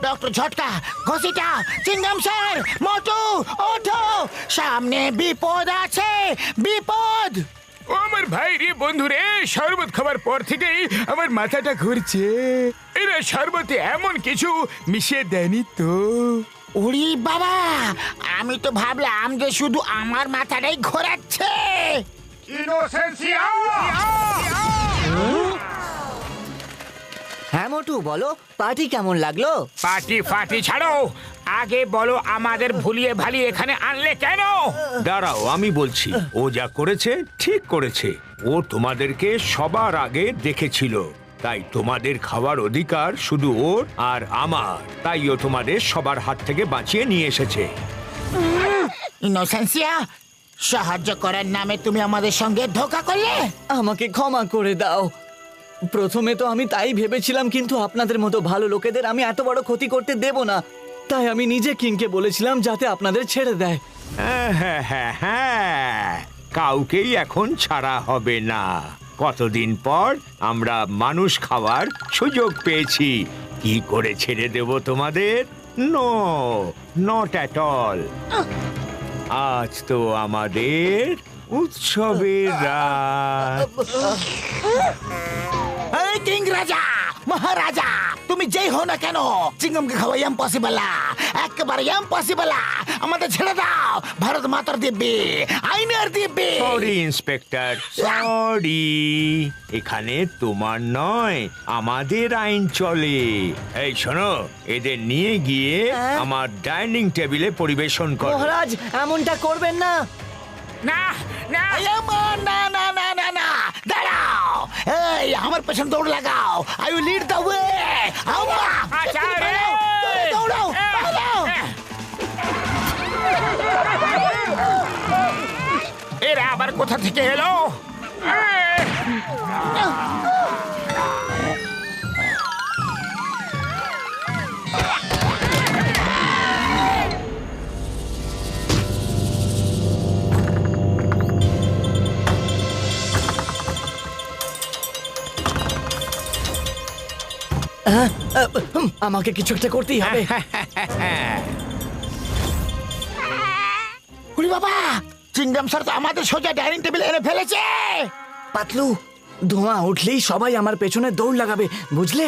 ডক্টর ঝটকা, ঘসিটা, চিংগাম স্যার, মোটু, ওঠো, সামনে বিপদ আছে, বিপদ।
ও আমার ভাই রে, বন্ধু রে, শরবত খাবার পর থেকেই আমার মাথাটা ঘুরছে। এরা শরবতে এমন কিছু মিশিয়ে দেয়নি তো?
উড়ি বাবা, আমি তো ভাবলাম যে শুধু আমার মাথাটাই ঘোরাচ্ছে।
হ্যাঁ মোটু, বলো পার্টি কেমন লাগলো?
পার্টি ফাটি ছাড়ো, আগে বলো আমাদের ভুলিয়ে ভালিয়ে এখানে আনলে কেন?
দাঁড়াও, আমি বলছি। ও যা করেছে ঠিক করেছে। ও তোমাদেরকে সবার আগে দেখেছিল, তাই তোমাদের খাওয়ার অধিকার শুধু ওর আর আমার। তাই ও তোমাদের সবার হাত থেকে বাঁচিয়ে নিয়ে এসেছে।
ইনোসেন্সিয়া, সাহায্য করার নামে তুমি আমাদের সঙ্গে ধোঁকা করলে।
আমাকে ক্ষমা করে দাও। প্রথমে তো আমি তাই ভেবেছিলাম, কিন্তু আপনাদের মতো ভালো লোকেদের আমি এত বড় ক্ষতি করতে দেব না। তাই আমি নিজে কিংকে বলেছিলাম যাতে আপনাদের ছেড়ে দেয়।
হ্যাঁ হ্যাঁ হ্যাঁ হ্যাঁ, কাউকেই এখন ছাড়া হবে না। কতদিন পর আমরা মানুষ খাওয়ার সুযোগ পেয়েছি। কি করে ছেড়ে দেব তোমাদের? No, not at all. আজ তো আমাদের উৎসবের রাত।
এই কিং রাজা, মহারাজা, তুমি যেই হো না কেন, চিংগমকে খাওয়া ইম্পসিবল না, একেবারে ইম্পসিবল না। আমাদের ছেড়ে দাও, ভারত মাতার দিব্যি, আইনের দিব্যি।
Sorry inspector, sorry. এখানে তোমার নয়, আমাদের আইন চলে। এই শোনো, এদের নিয়ে গিয়ে আমার ডাইনিং টেবিলে পরিবেশন করো।
মহারাজ, এমনটা করবেন না।
না না,
না না না না না, দাঁড়াও। এই আমার পেছনে দৌড় লাগাও। I will lead the way.
আচারে!
দৌড়াও, পালাও।
এরা আবার কোথা থেকে এলো?
আমাকে কিছু একটা করতেই হবে।
উরি বাবা, চিংগাম স্যার তো আমাদের সোজা ডাইনিং টেবিল এনে ফেলেছে।
পাতলু, ধোঁয়া উঠলেই সবাই আমার পেছনে দৌড় লাগাবে, বুঝলে?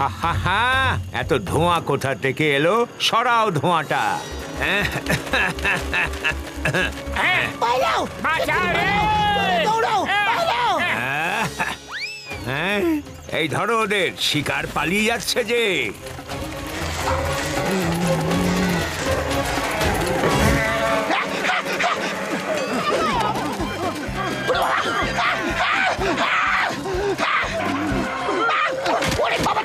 আহা, এত ধোঁয়া কোথা থেকে এলো? সরাও ধোঁয়াটা।
পালাও,
আচারে!
দৌড়াও, পালাও।
হ্যাঁ, এই ধরো ওদের, শিকার পালিয়ে যাচ্ছে যে।
ওরে বাবা,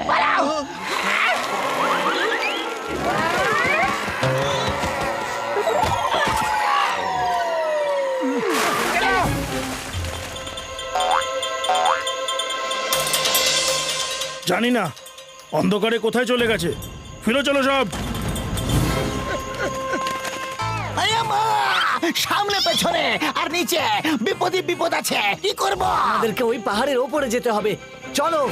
পালাও।
জানি না অন্ধকারে কোথায় চলে গেছে। ফিরে চলো সব।
সামনে পেছনে আর নিচে বিপদই বিপদ আছে, কি করব?
আমাদেরকে ওই পাহাড়ের ওপরে যেতে হবে, চলো।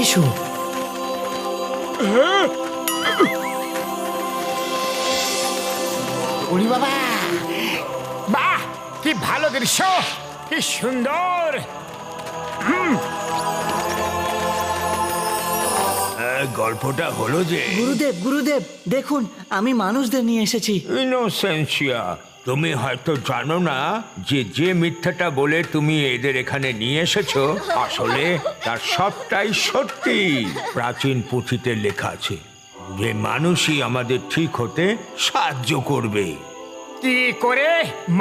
এসো।
উরি বাবা,
বাহ, কি ভালো দৃশ্য, কি সুন্দর।
গল্পটা হলো যে,
গুরুদেব, গুরুদেব, দেখুন আমি মানুষদের নিয়ে এসেছি।
ইনোসেন্সিয়া, তুমি হয়তো জানো না যে যে মিথ্যাটা বলে তুমি এদের এখানে নিয়ে এসেছো, আসলে তার সবটাই সত্যি। প্রাচীন পুঁথিতে লেখা আছে যে মানুষই আমাদের ঠিক হতে সাহায্য করবে।
কি করে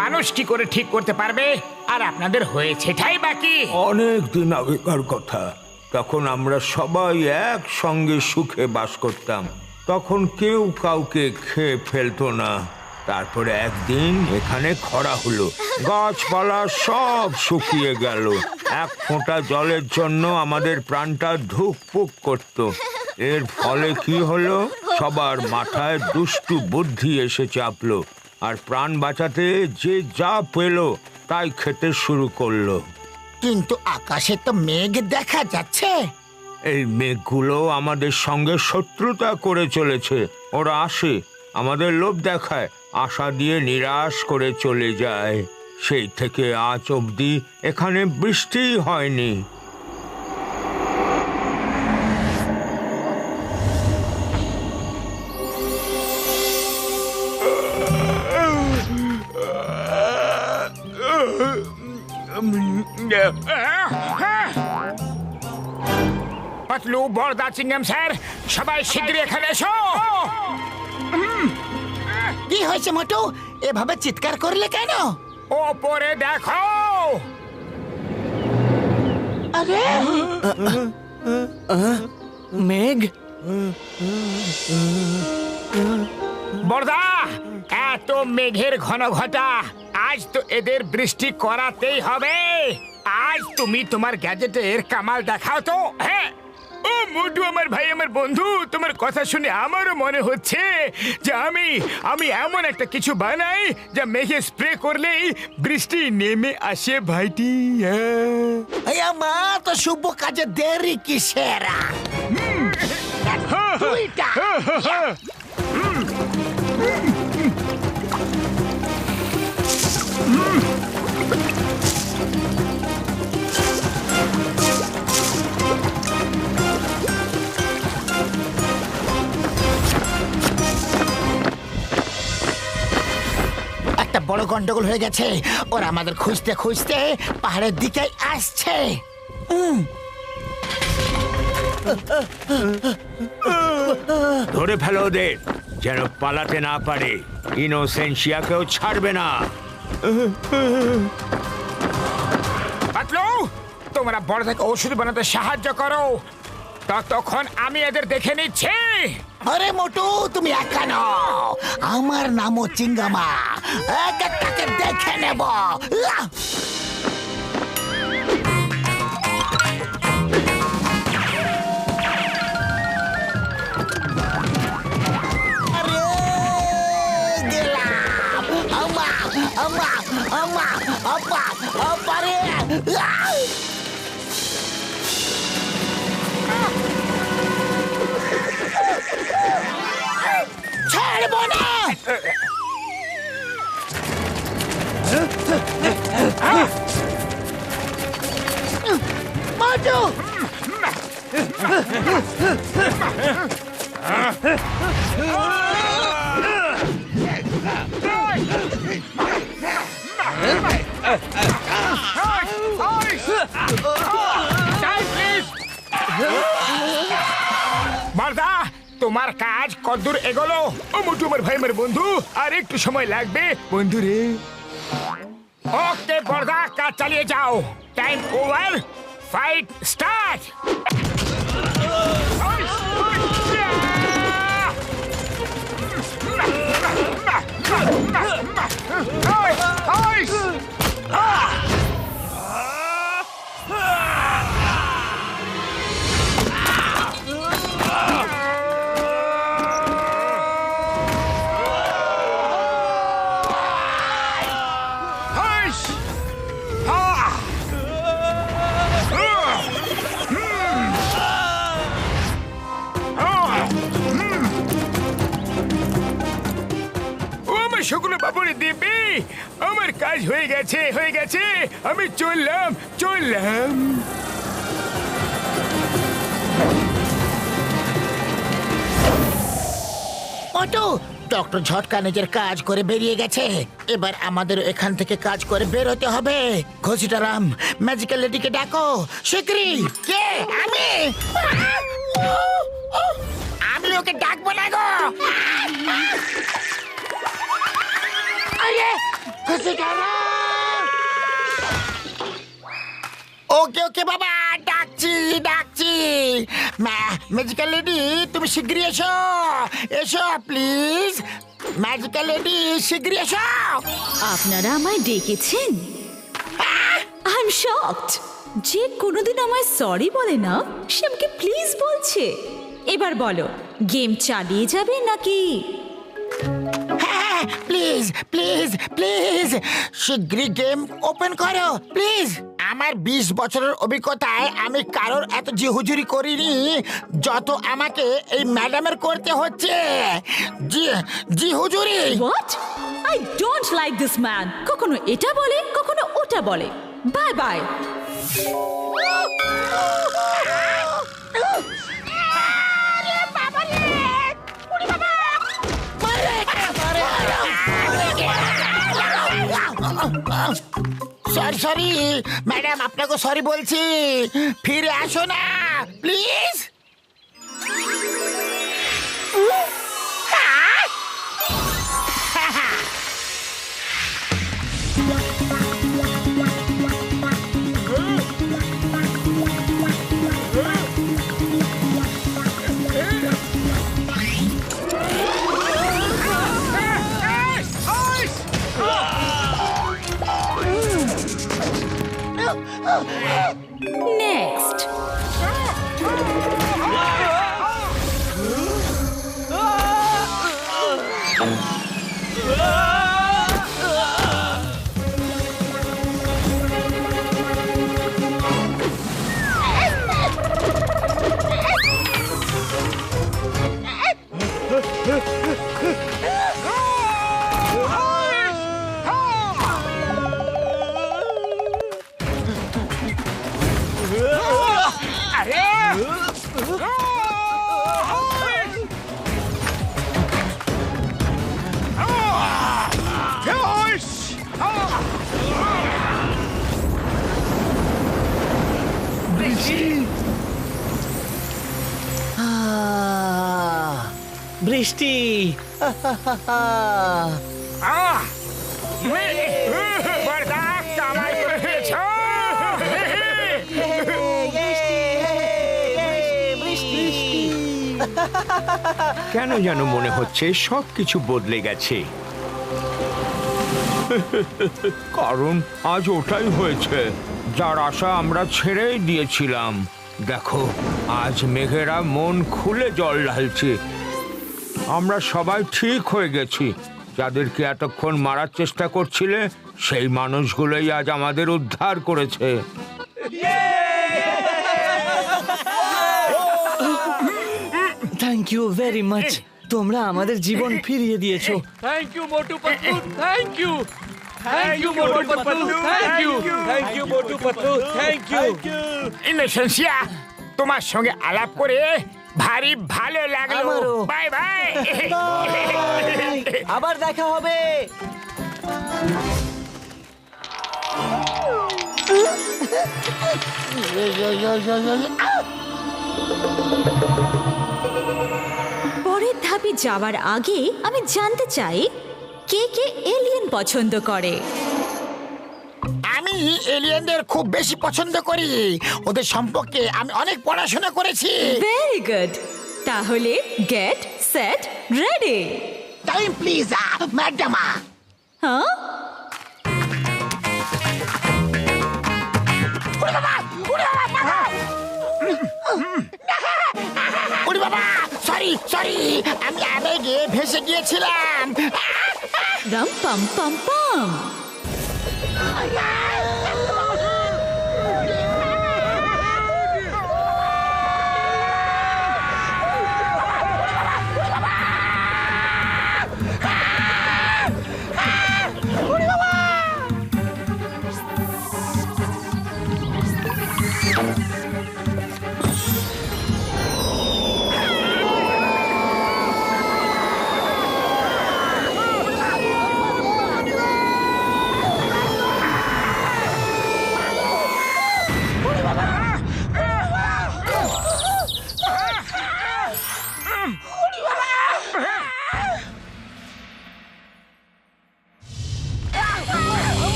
মানুষ কি করে ঠিক করতে পারবে? আর আপনাদের হয়েছেটাই বাকি।
অনেক দিন আগেকার কথা, তখন আমরা সবাই একসঙ্গে সুখে বাস করতাম। তখন কেউ কাউকে খেয়ে ফেলতো না। তারপরে একদিন এখানে খরা হলো, গাছপালা সব শুকিয়ে গেল। এক ফোঁটা জলের জন্য আমাদের প্রাণটা ধুকপুক করত। এর ফলে কি হলো, সবার মাথায় দুষ্টু বুদ্ধি এসে চাপলো, আর প্রাণ বাঁচাতে যে যা পেলো তাই খেতে শুরু করলো।
কিন্তু আকাশে তো মেঘ দেখা যাচ্ছে।
এই মেঘগুলো আমাদের সঙ্গে শত্রুতা করে চলেছে। ওরা আসে, আমাদের লোভ দেখায়, আশা দিয়ে নিরাশ করে চলে যায়। সেই থেকে আজ অবধি এখানে বৃষ্টিই হয়নি।
পাতলু, বড়দা, চিংগাম স্যার, সবাই শীঘ্রই এখানে এসো।
কি হয়েছে মোটু, এভাবে চিৎকার করলে কেন?
ওপরে দেখো।
আরে
মেঘ,
বড়দা, এত মেঘের ঘন ঘটা, আজ তো এদের বৃষ্টি করাতেই হবে। আজ তুমি তোমার গ্যাজেটের কামাল দেখাও তো। হ্যাঁ, ও মোটু, আমার ভাই, আমার বন্ধু, তোমার কথা শুনে আমারও মনে হচ্ছে যে আমি এমন একটা কিছু বানাই যা মেঘে স্প্রে করলেই বৃষ্টি নেমে আসে ভাইটি।
মা, তো শুভ কাজে দেরি কিসের? দুইটা। একটা বড় গন্ডগোল হয়ে গেছে। ওরা আমাদের খুঁজতে খুঁজতে পাহাড়ের দিকে আসছে।
ধরে ফেলো ওদের, যেন পালাতে না পারে। ইনোসেন্সিয়াকেও ছাড়বে না।
পাতলু, তোমরা বড়দাকে ওষুধ বানাতে সাহায্য করো, ততক্ষণ আমি এদের দেখে নিচ্ছি।
আরে মোটু, তুমি একা নও, আমার নামও চিঙ্গামা। একটাকে দেখে নেব। আরে, গেলাম। আমা, আমা, আমা, আপা, আপারে। ছাড়বো না। মোটু,
বড়দা, তোমার কাজ কতদূর এগোলো? ও মোটু, আমার ভাই, আমার বন্ধু, আর একটু সময় লাগবে বন্ধু রে। ওকে বড়দা, কাজ চালিয়ে যাও। Time over, fight start. শুকনো বাবুরে দিবি, আমার কাজ হয়ে গেছে, হয়ে গেছে। আমি চললাম, চললাম।
মোটু, ডক্টর ঝটকা নিজের কাজ করে বেরিয়ে গেছে। এবার আমাদের এখান থেকে কাজ করে বেরোতে হবে। ঘসিটারাম, ম্যাজিক্যাল লেডিকে ডাকো শিগগিরই। কে? আমি ওকে ডাকবো না গো। আরে, ঘসিটারাম। ওকে ওকে বাবা, ডাকছি ডাকছি। ম্যাজিক্যাল লেডি, তুমি শিগগিরই এসো, এসো প্লিজ। ম্যাজিক্যাল লেডি শীঘ্রই এসো।
আপনারা আমায় ডেকেছেন? I am shocked. যে কোনোদিন আমায় সরি বলে না সে আমাকে প্লিজ বলছে। এবার বলো, গেম চালিয়ে যাবে নাকি?
হ্যাঁ প্লিজ প্লিজ প্লিজ শীঘ্রই গেম ওপেন করো প্লিজ। আমার 20 বছরের অভিজ্ঞতায় আমি কারোর এত জি হুজুরি করিনি যত আমাকে এই ম্যাডামের করতে হচ্ছে। জি জি হুজুরি।
What? I don't like this man. কখনো এটা বলে কখনো ওটা বলে। Bye bye.
Sorry sorry madam, আপনাকে সরি বলছি, ফিরে আসো না প্লিজ।
নেক্সট।
বৃষ্টি।
বরদাস্ত আমায় করে দিয়েছো।
কেন যেন মনে হচ্ছে সবকিছু বদলে গেছে। কারণ আজ ওটাই হয়েছে যার আশা আমরা ছেড়েই দিয়েছিলাম। দেখো, আজ মেঘেরা মন খুলে জল ঢালছে। আমরা সবাই ঠিক হয়ে গেছি। যাদেরকে এতক্ষণ মারার চেষ্টা করছিলে সেই মানুষগুলোই আজ আমাদের উদ্ধার করেছে।
Thank you very much. তোমরা আমাদের জীবন ফিরিয়ে দিয়েছো।
Thank you Motu Patlu, thank you. Thank you Motu Patlu, thank you. Thank you Motu Patlu, thank you.
Innocencia, তোমার সঙ্গে আলাপ করে ভারী ভালো লাগলো।
আমারও।
Bye bye.
আবার দেখা হবে।
পরের ধাপে যাওয়ার আগে আমি জানতে চাই কে কে এলিয়েন পছন্দ করে।
আমি এলিয়েনদের খুব বেশি পছন্দ করি। ওদের সম্পর্কে আমি অনেক পড়াশোনা করেছি।
Very good. তাহলে get set ready.
Time please ম্যাডামা।
হ্যাঁ,
ওরে বাবা, সরি সরি, আমি আবেগে ভেসে গিয়েছিলাম।
রাম পাম পাম পাম।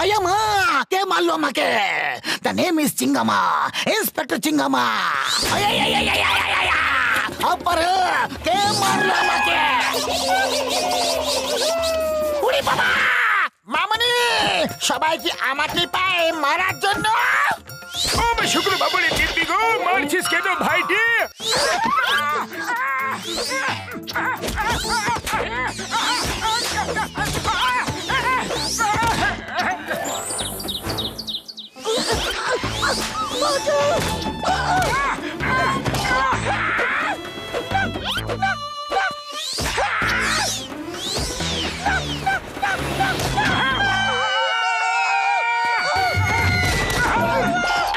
আয়ামা কে মারলো আমাকে? The name is Chingum, inspector Chingum. কে মারলো আমাকে? উড়ি বাবা, মামনি সবাই কি আমাকে পায় মারার জন্য?
ও মা শুক্র বাবুরে দিব্যি গো, মারছিস কেন ভাইটি?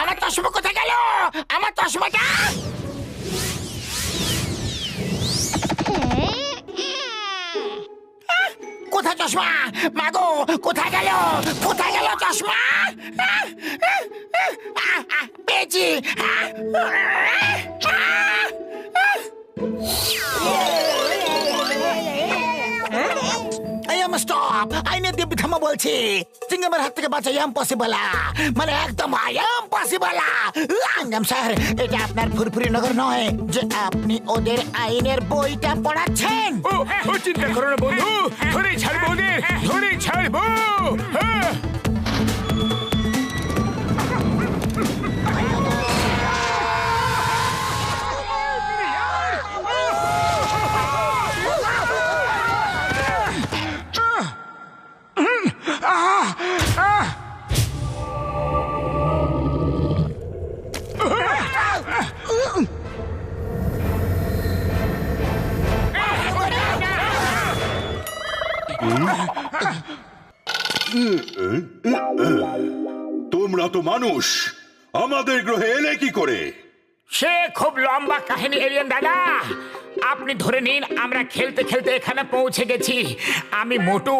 আমার চশমা কোথায় গেল? আমার চশমাটা কোথায়? চশমা মাগো কোথায় গেল? কোথায় গেল চশমা? পেয়েছি। স্টপ, আইনে দিব্যি থামা বলছি। চিঙ্গামের হাত থেকে বাঁচা ইম্পসিবল, মানে একদম ইম্পসিবল। স্যার, এটা আপনার ফুরফুরি নগর নয় যে আপনি ওদের আইনের বইটা পড়াচ্ছেন।
ও চিন্তা করো না বন্ধু, ধরে ছাড়বো ওদের, ধরে ছাড়বো।
তোমরা তো মানুষ, আমাদের গ্রহে এলে কি করে?
সে খুব লম্বা কাহিনী এলিয়েন দাদা। আপনি ধরে নিন আমরা খেলতে খেলতে এখানে পৌঁছে গেছি। আমি মোটু,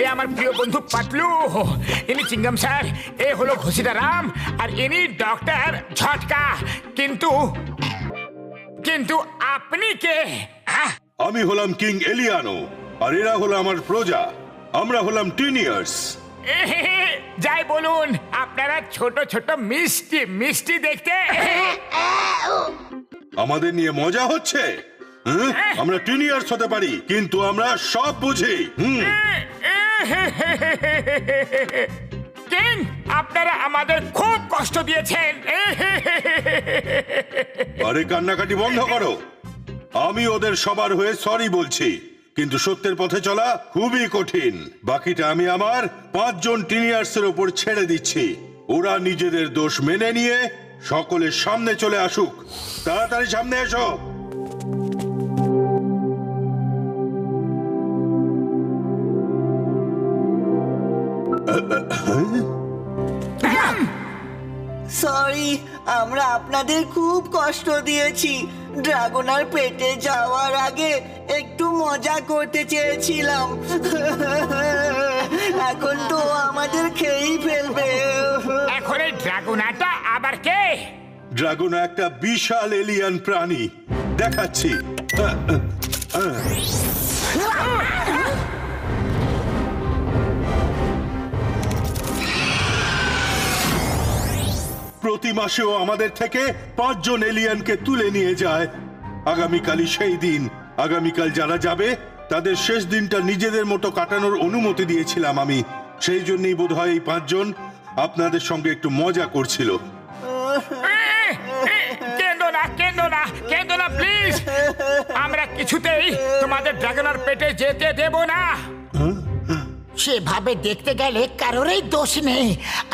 এ আমার প্রিয় বন্ধু পাতলু, ইনি চিঙ্গাম স্যার, এ হলো ঘোষিতা রাম, আর ইনি ডক্টর ঝটকা। কিন্তু কিন্তু আপনি কে?
আমি হলাম কিং এলিয়ানো, আর এরা হলো আমার প্রজা। আমরা হলাম টিনিয়ার্স।
যাই বলুন, আপনারা ছোট ছোট মিষ্টি মিষ্টি দেখতে।
আমাদের নিয়ে মজা হচ্ছে? আমরা টিনিয়ার্স হতে পারি, কিন্তু আমরা সব বুঝি।
কিং, আপনারা আমাদের খুব কষ্ট দিয়েছেন।
আরে কান্নাকাটি বন্ধ করো। আমি ওদের সবার হয়ে সরি বলছি, কিন্তু সত্যের পথে চলা খুবই কঠিন। বাকিটা আমি আমার 5 জন টিনিয়ার্সের উপর ছেড়ে দিচ্ছি। ওরা নিজেদের দোষ মেনে নিয়ে সকলের সামনে চলে আসুক। তাড়াতাড়ি সামনে এসো।
সরি, আমরা আপনাদের খুব কষ্ট দিয়েছি। ড্রাগনার পেটে যাওয়ার আগে একটু মজা করতে চেয়েছিলাম। এখন তো আমাদের খেয়েই ফেলবে।
এখন এই ড্রাগনাটা আবার কে?
ড্রাগন একটা বিশাল এলিয়ান প্রাণী, দেখাচ্ছি। প্রতি মাসেও আমাদের থেকে 5 জন এলিয়ানকে তুলে নিয়ে যায়। আগামীকালই সেই দিন। আগামীকাল যারা যাবে তাদের শেষ দিনটা নিজেদের মতো কাটানোর অনুমতি দিয়েছিলাম আমি। সেই জন্যই বোধহয় এই 5 জন আপনাদের সঙ্গে একটু মজা করছিল।
কেঁদো না, কেঁদো না, কেঁদো না প্লিজ। আমরা কিছুতেই তোমাদের ড্রাগনার পেটে যেতে দেব না।
সেভাবে দেখতে গেলে কারোরই দোষ নেই।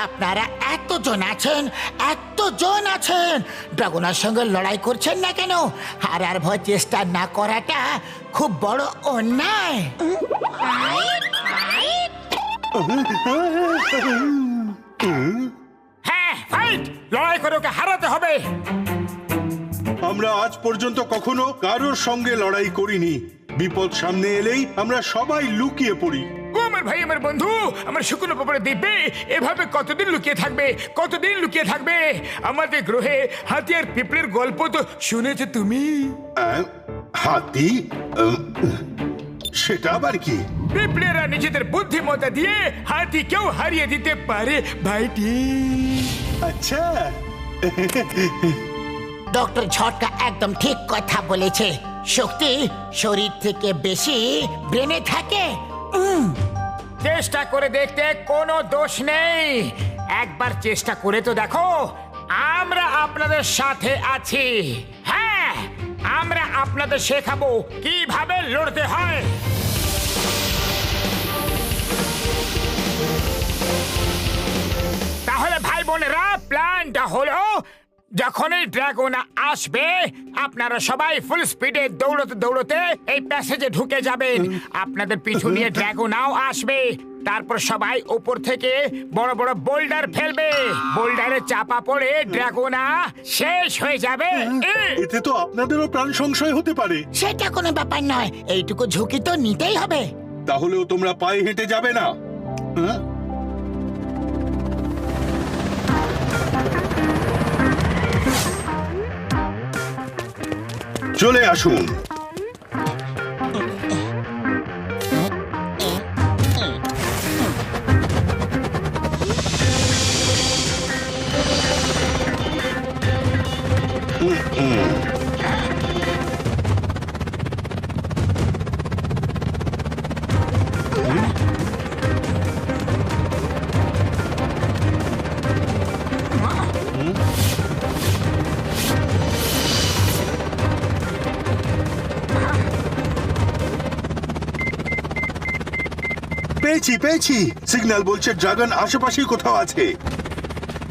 আপনারা এতজন আছেন, ড্রাগনের সঙ্গে লড়াই করছেন না কেন? হারার ভয় চেষ্টা না করাটা খুব বড় অন্যায়।
হ্যাঁ, ফাইট, লড়াই করে ওকে হারাতে হবে।
আমরা আজ পর্যন্ত কখনো কারোর সঙ্গে লড়াই করিনি। বিপদ সামনে এলেই আমরা সবাই লুকিয়ে পড়ি।
ও আমার ভাই, আমার বন্ধু, আমার শুকনো পাপড়ে দিব্যে এভাবে কতদিন লুকিয়ে থাকবে? কতদিন লুকিয়ে থাকবে? আমাদের গ্রহে হাতি আর পিঁপড়ের গল্প তো শুনেছো তুমি?
হাতি? সেটা আবার কি?
পিঁপড়েরা নিজেদের বুদ্ধিমত্তা দিয়ে হাতিকেও হারিয়ে দিতে পারে ভাইটি।
আচ্ছা,
ডক্টর ঝটকা একদম ঠিক কথা বলেছে। শক্তি শরীর থেকে বেশি ব্রেনে থাকে।
চেষ্টা করে দেখতে কোনো দোষ নেই, একবার চেষ্টা করে তো দেখো। আমরা আপনাদের সাথে আছি। হ্যাঁ, আমরা আপনাদের শেখাবো কিভাবে লড়তে হয়। তাহলে ভাই বোনেরা, প্ল্যানটা হলো যখনই ড্রাগন আসবে আপনারা সবাই ফুল স্পিডে দৌড়তে দৌড়তে এই প্যাসেজে ঢুকে যাবেন। আপনাদের পিছু নিয়ে ড্রাগনাও আসবে। তারপর সবাই উপর থেকে বড় বড় বোল্ডার ফেলবে। বোল্ডারে চাপা পড়ে ড্রাগনা শেষ হয়ে যাবে।
এতে তো আপনাদেরও প্রাণ সংশয় হতে পারে।
সেটা কোনো ব্যাপার নয়, এইটুকু ঝুঁকি তো নিতেই হবে।
তাহলেও তোমরা পায়ে হেঁটে যাবে না? হ্যাঁ? চলে আসুন। পেয়েছি পেয়েছি, সিগন্যাল বলছে ড্রাগন আশেপাশেই কোথাও আছে।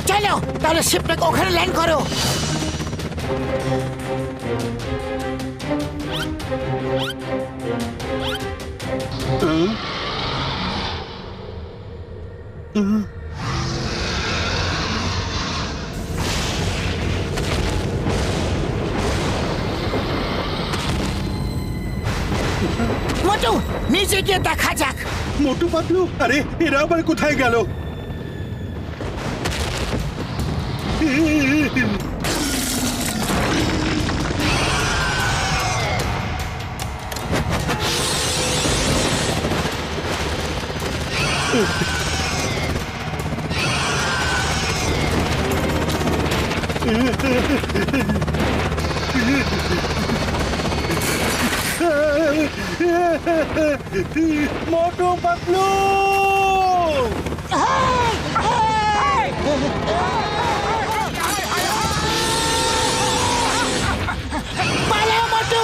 চলো তাহলে শিপটাকে ওখানে ল্যান্ড করো। মোটু, নিচে গিয়ে দেখা যাক।
মোটু পাতলু, আরে এরা আবার কোথায় গেল? মোটু পাতলু,
পালাও মোটু।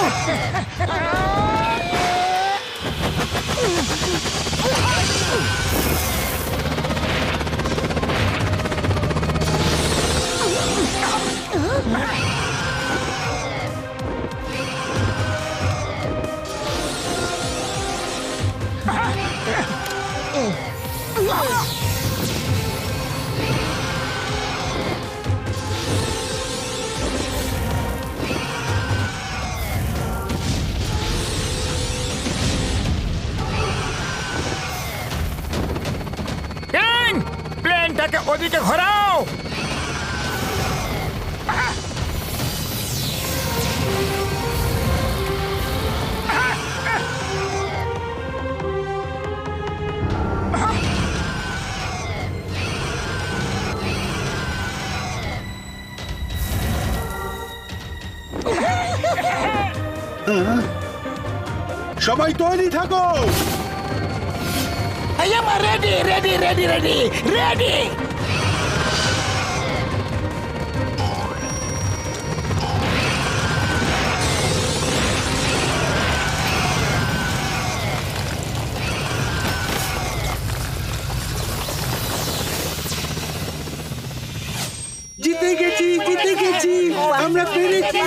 প্লেনটাকে ওদিকে ঘোরাও।
সবাই তৈরি থাকো।
I am ready, ready, ready, ready, ready.
জিতে গেছি, জিতে গেছি, আমরা পেরেছি।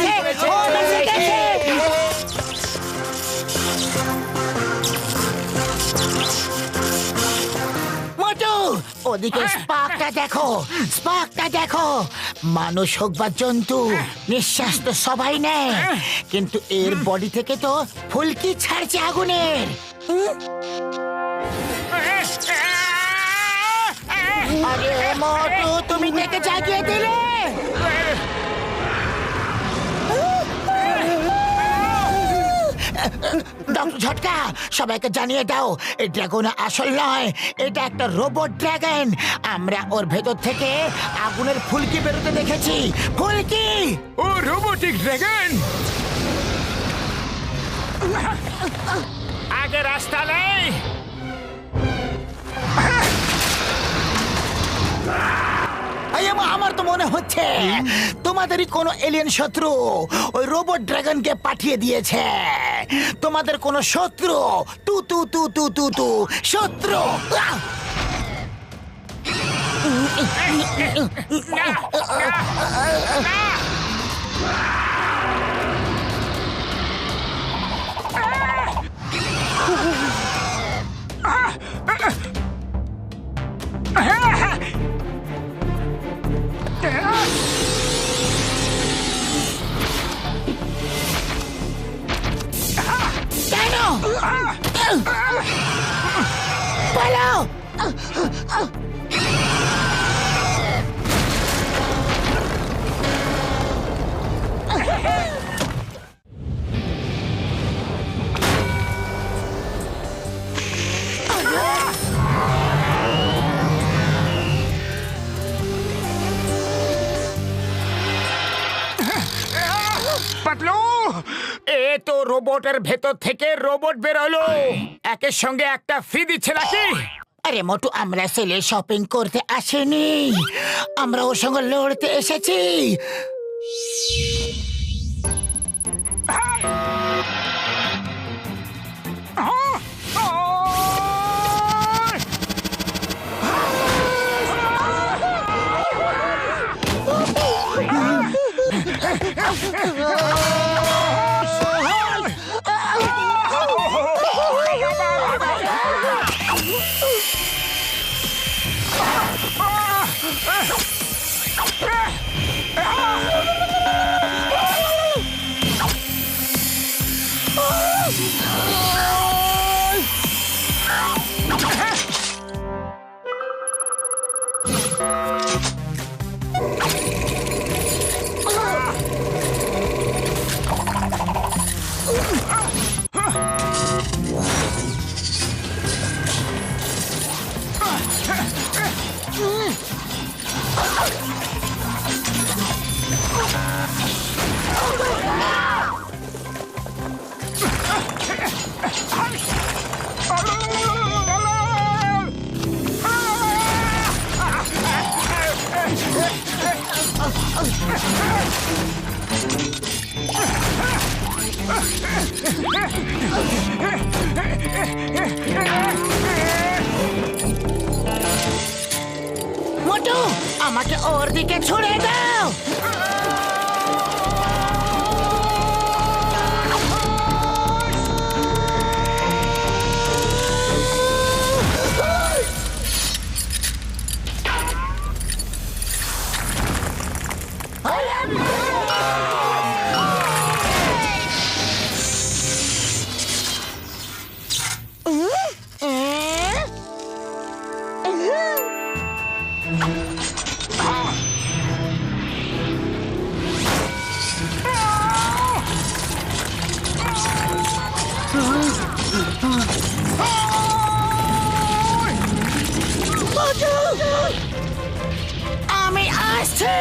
মোটু, ওদিকে স্পার্কটা দেখো, স্পার্কটা দেখো। মানুষ হোক বা জন্তু, নিঃশ্বাস তো সবাই নেয়, কিন্তু এর বডি থেকে তো ফুলকি ছাড়ছে আগুনের। আরে মোটু, তুমি দেখে জাগিয়ে দিলে। ডক্টর ঝটকা সবাইকে জানিয়ে দাও এই ড্রাগন আসল নয়, এটা একটা রোবট ড্রাগন। আমরা ওর ভেতর থেকে আগুনের ফুলকি বেরোতে দেখেছি। ফুলকি!
ও রোবোটিক ড্রাগন! আগে রাস্তা নেই।
আমার তো মনে হচ্ছে তোমাদেরই কোনো এলিয়েন শত্রু ওই রোবট ড্রাগনকে পাঠিয়ে দিয়েছে। তোমাদের কোনো শত্রু তু তু তু তু তু তু শত্রু। কেন পালাও?
পাতলু, এ তো রোবটের ভেতর থেকে রোবট বেরোলো। একের সঙ্গে একটা ফ্রি দিচ্ছে নাকি?
আরে মোটু, আমরা সেলে শপিং করতে আসিনি, আমরা ওর সঙ্গে লড়তে এসেছি। মোটু, আমাকে ওর দিকে ছুড়ে দাও। আমি আসছি।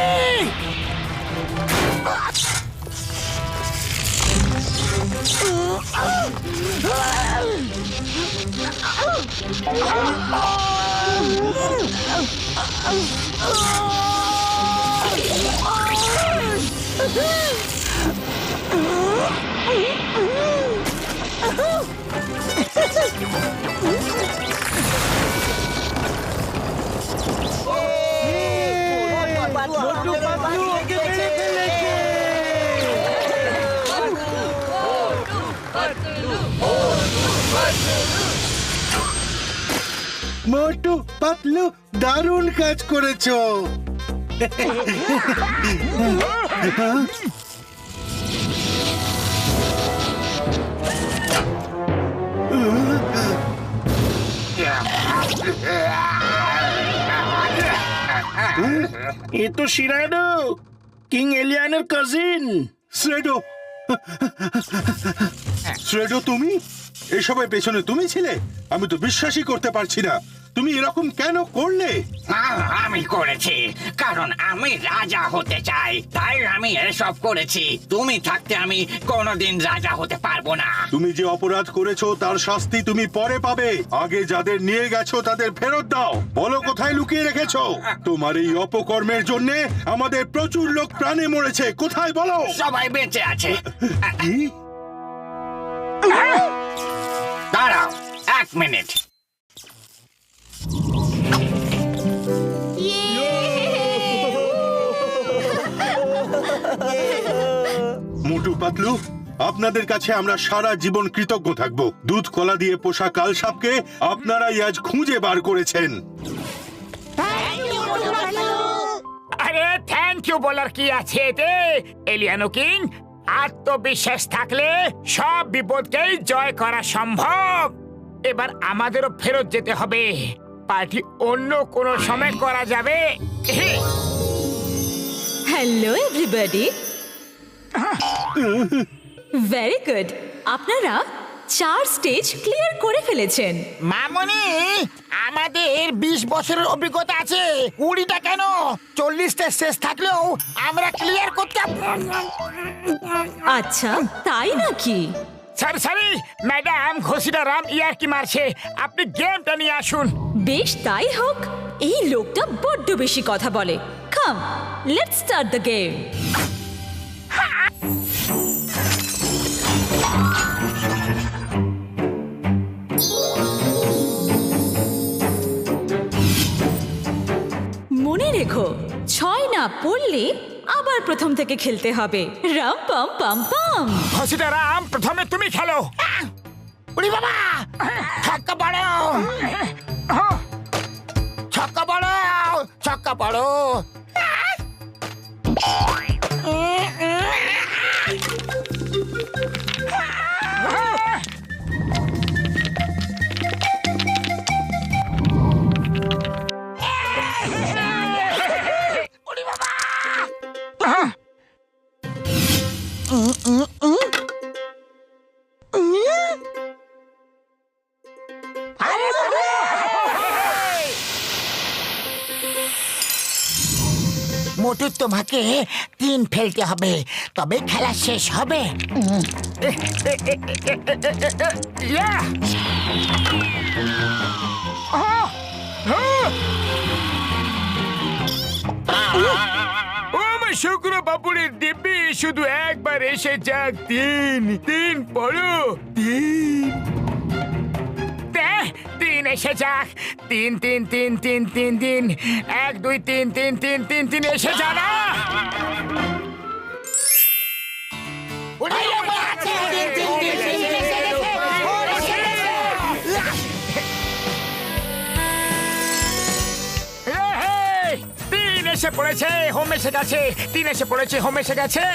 মোটু পাতলু দারুণ কাজ করেছো।
এ তো শিরাডো, কিং এলিয়ানের কাজিন।
শ্রেডো, শ্রেডো তুমি? এসবের পেছনে তুমি ছিলে? আমি তো বিশ্বাসই করতে পারছি না। তুমি এরকম কেন করলে?
আমি করেছি কারণ আমি রাজা হতে চাই, তাই আমি এসব করেছি। তুমি থাকতে আমি কোনোদিন রাজা হতে পারবো না।
তুমি যে অপরাধ করেছো তার শাস্তি তুমি পরে পাবে। আগে যাদের নিয়ে গেছো তাদের ফেরত দাও। বলো কোথায় লুকিয়ে রেখেছো? তোমার এই অপকর্মের জন্য আমাদের প্রচুর লোক প্রাণে মরেছে। কোথায় বলো?
সবাই বেঁচে আছে।
কি?
দাঁড়াও 1 মিনিট।
মোটু পাতলু, আপনাদের কাছে আমরা সারা জীবন কৃতজ্ঞ থাকবো। দুধ কলা দিয়ে পোষা কাল সাপকে আপনারাই আজ খুঁজে বার করেছেন।
আরে থ্যাংক ইউ বলার কি আছে এতে এলিয়ানো কিং। আত্মবিশ্বাস থাকলে সব বিপদকেই জয় করা সম্ভব। এবার আমাদেরও ফেরত যেতে হবে। পার্টি অন্য কোনো সময় করা যাবে।
Hello everybody, very good. আপনারা 4 স্টেজ ক্লিয়ার করে ফেলেছেন।
মামনি, আমাদের 20 বছরের অভিজ্ঞতা আছে। 20টা কেন 40টা শেষ থাকলেও আমরা ক্লিয়ার করতে।
আচ্ছা, তাই নাকি?
সরি ম্যাডাম, ঘোষিটা রাম ইয়ার কি মারছে। আপনি গেমটা নিয়ে আসুন।
বেশ, তাই হোক। এই লোকটা বড্ড বেশি কথা বলে। কাম, লেটস স্টার্ট দ্য গেম। মনে রেখো, 6 না পড়লে আবার প্রথম থেকে খেলতে হবে। রাম পাম পাম পাম।
ঘোষিটা রাম, প্রথমে তুমি খেলো।
উড়ি বাবা, ছক্কা পড়ো, ছক্কা পড়ো, ছক্কা পড়ো। মোটু, তোমাকে 3 ফেলতে হবে, তবে খেলা শেষ হবে।
শুক্র বাপুরের দিব্যি, শুধু একবার এসে যাক। 3 পড়ো, 3 এসে যাক। 3 3 3 3 3 3 1 2 3 3 3 3 3 এসে যা না। এসে পড়েছে, হোম এসে গেছে। 3 এসে পড়েছে, হোম এসে গেছে,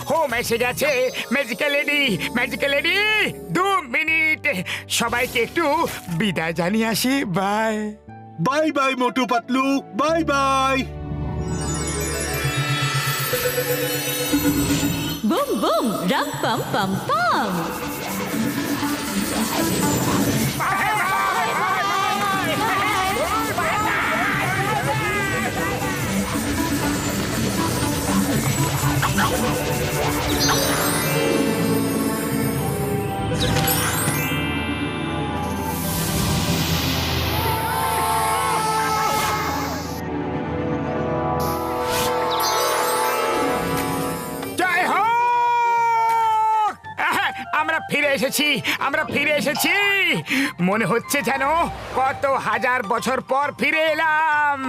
হোম এসে গেছে। Magical lady, magical lady, 2 minute. সবাইকে একটু বিদায় জানিয়ে আসি। Bye
bye bye Motu Patlu, bye bye.
Boom boom, রাম পাম পাম পাম।
আমরা ফিরে এসেছি। মনে হচ্ছে যেন কত হাজার বছর পর ফিরে এলাম।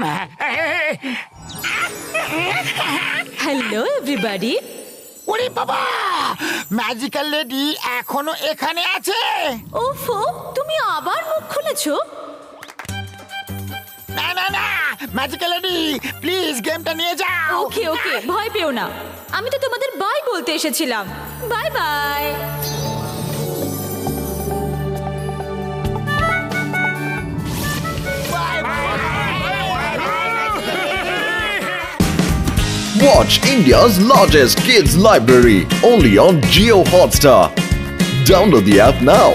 Hello everybody.
ওরে বাবা, ম্যাজিক্যাল লেডি এখনো এখানে আছে?
ওফো, তুমি আবার মুখ খুলেছো?
না না না, ম্যাজিক্যাল লেডি প্লিজ গেমটা নিয়ে যাও।
ওকে ওকে, ভয় পেও না। আমি তো তোমাদের বাই বলতে এসেছিলাম। Bye bye.
Watch India's largest kids library only on Jio Hotstar. Download the app now.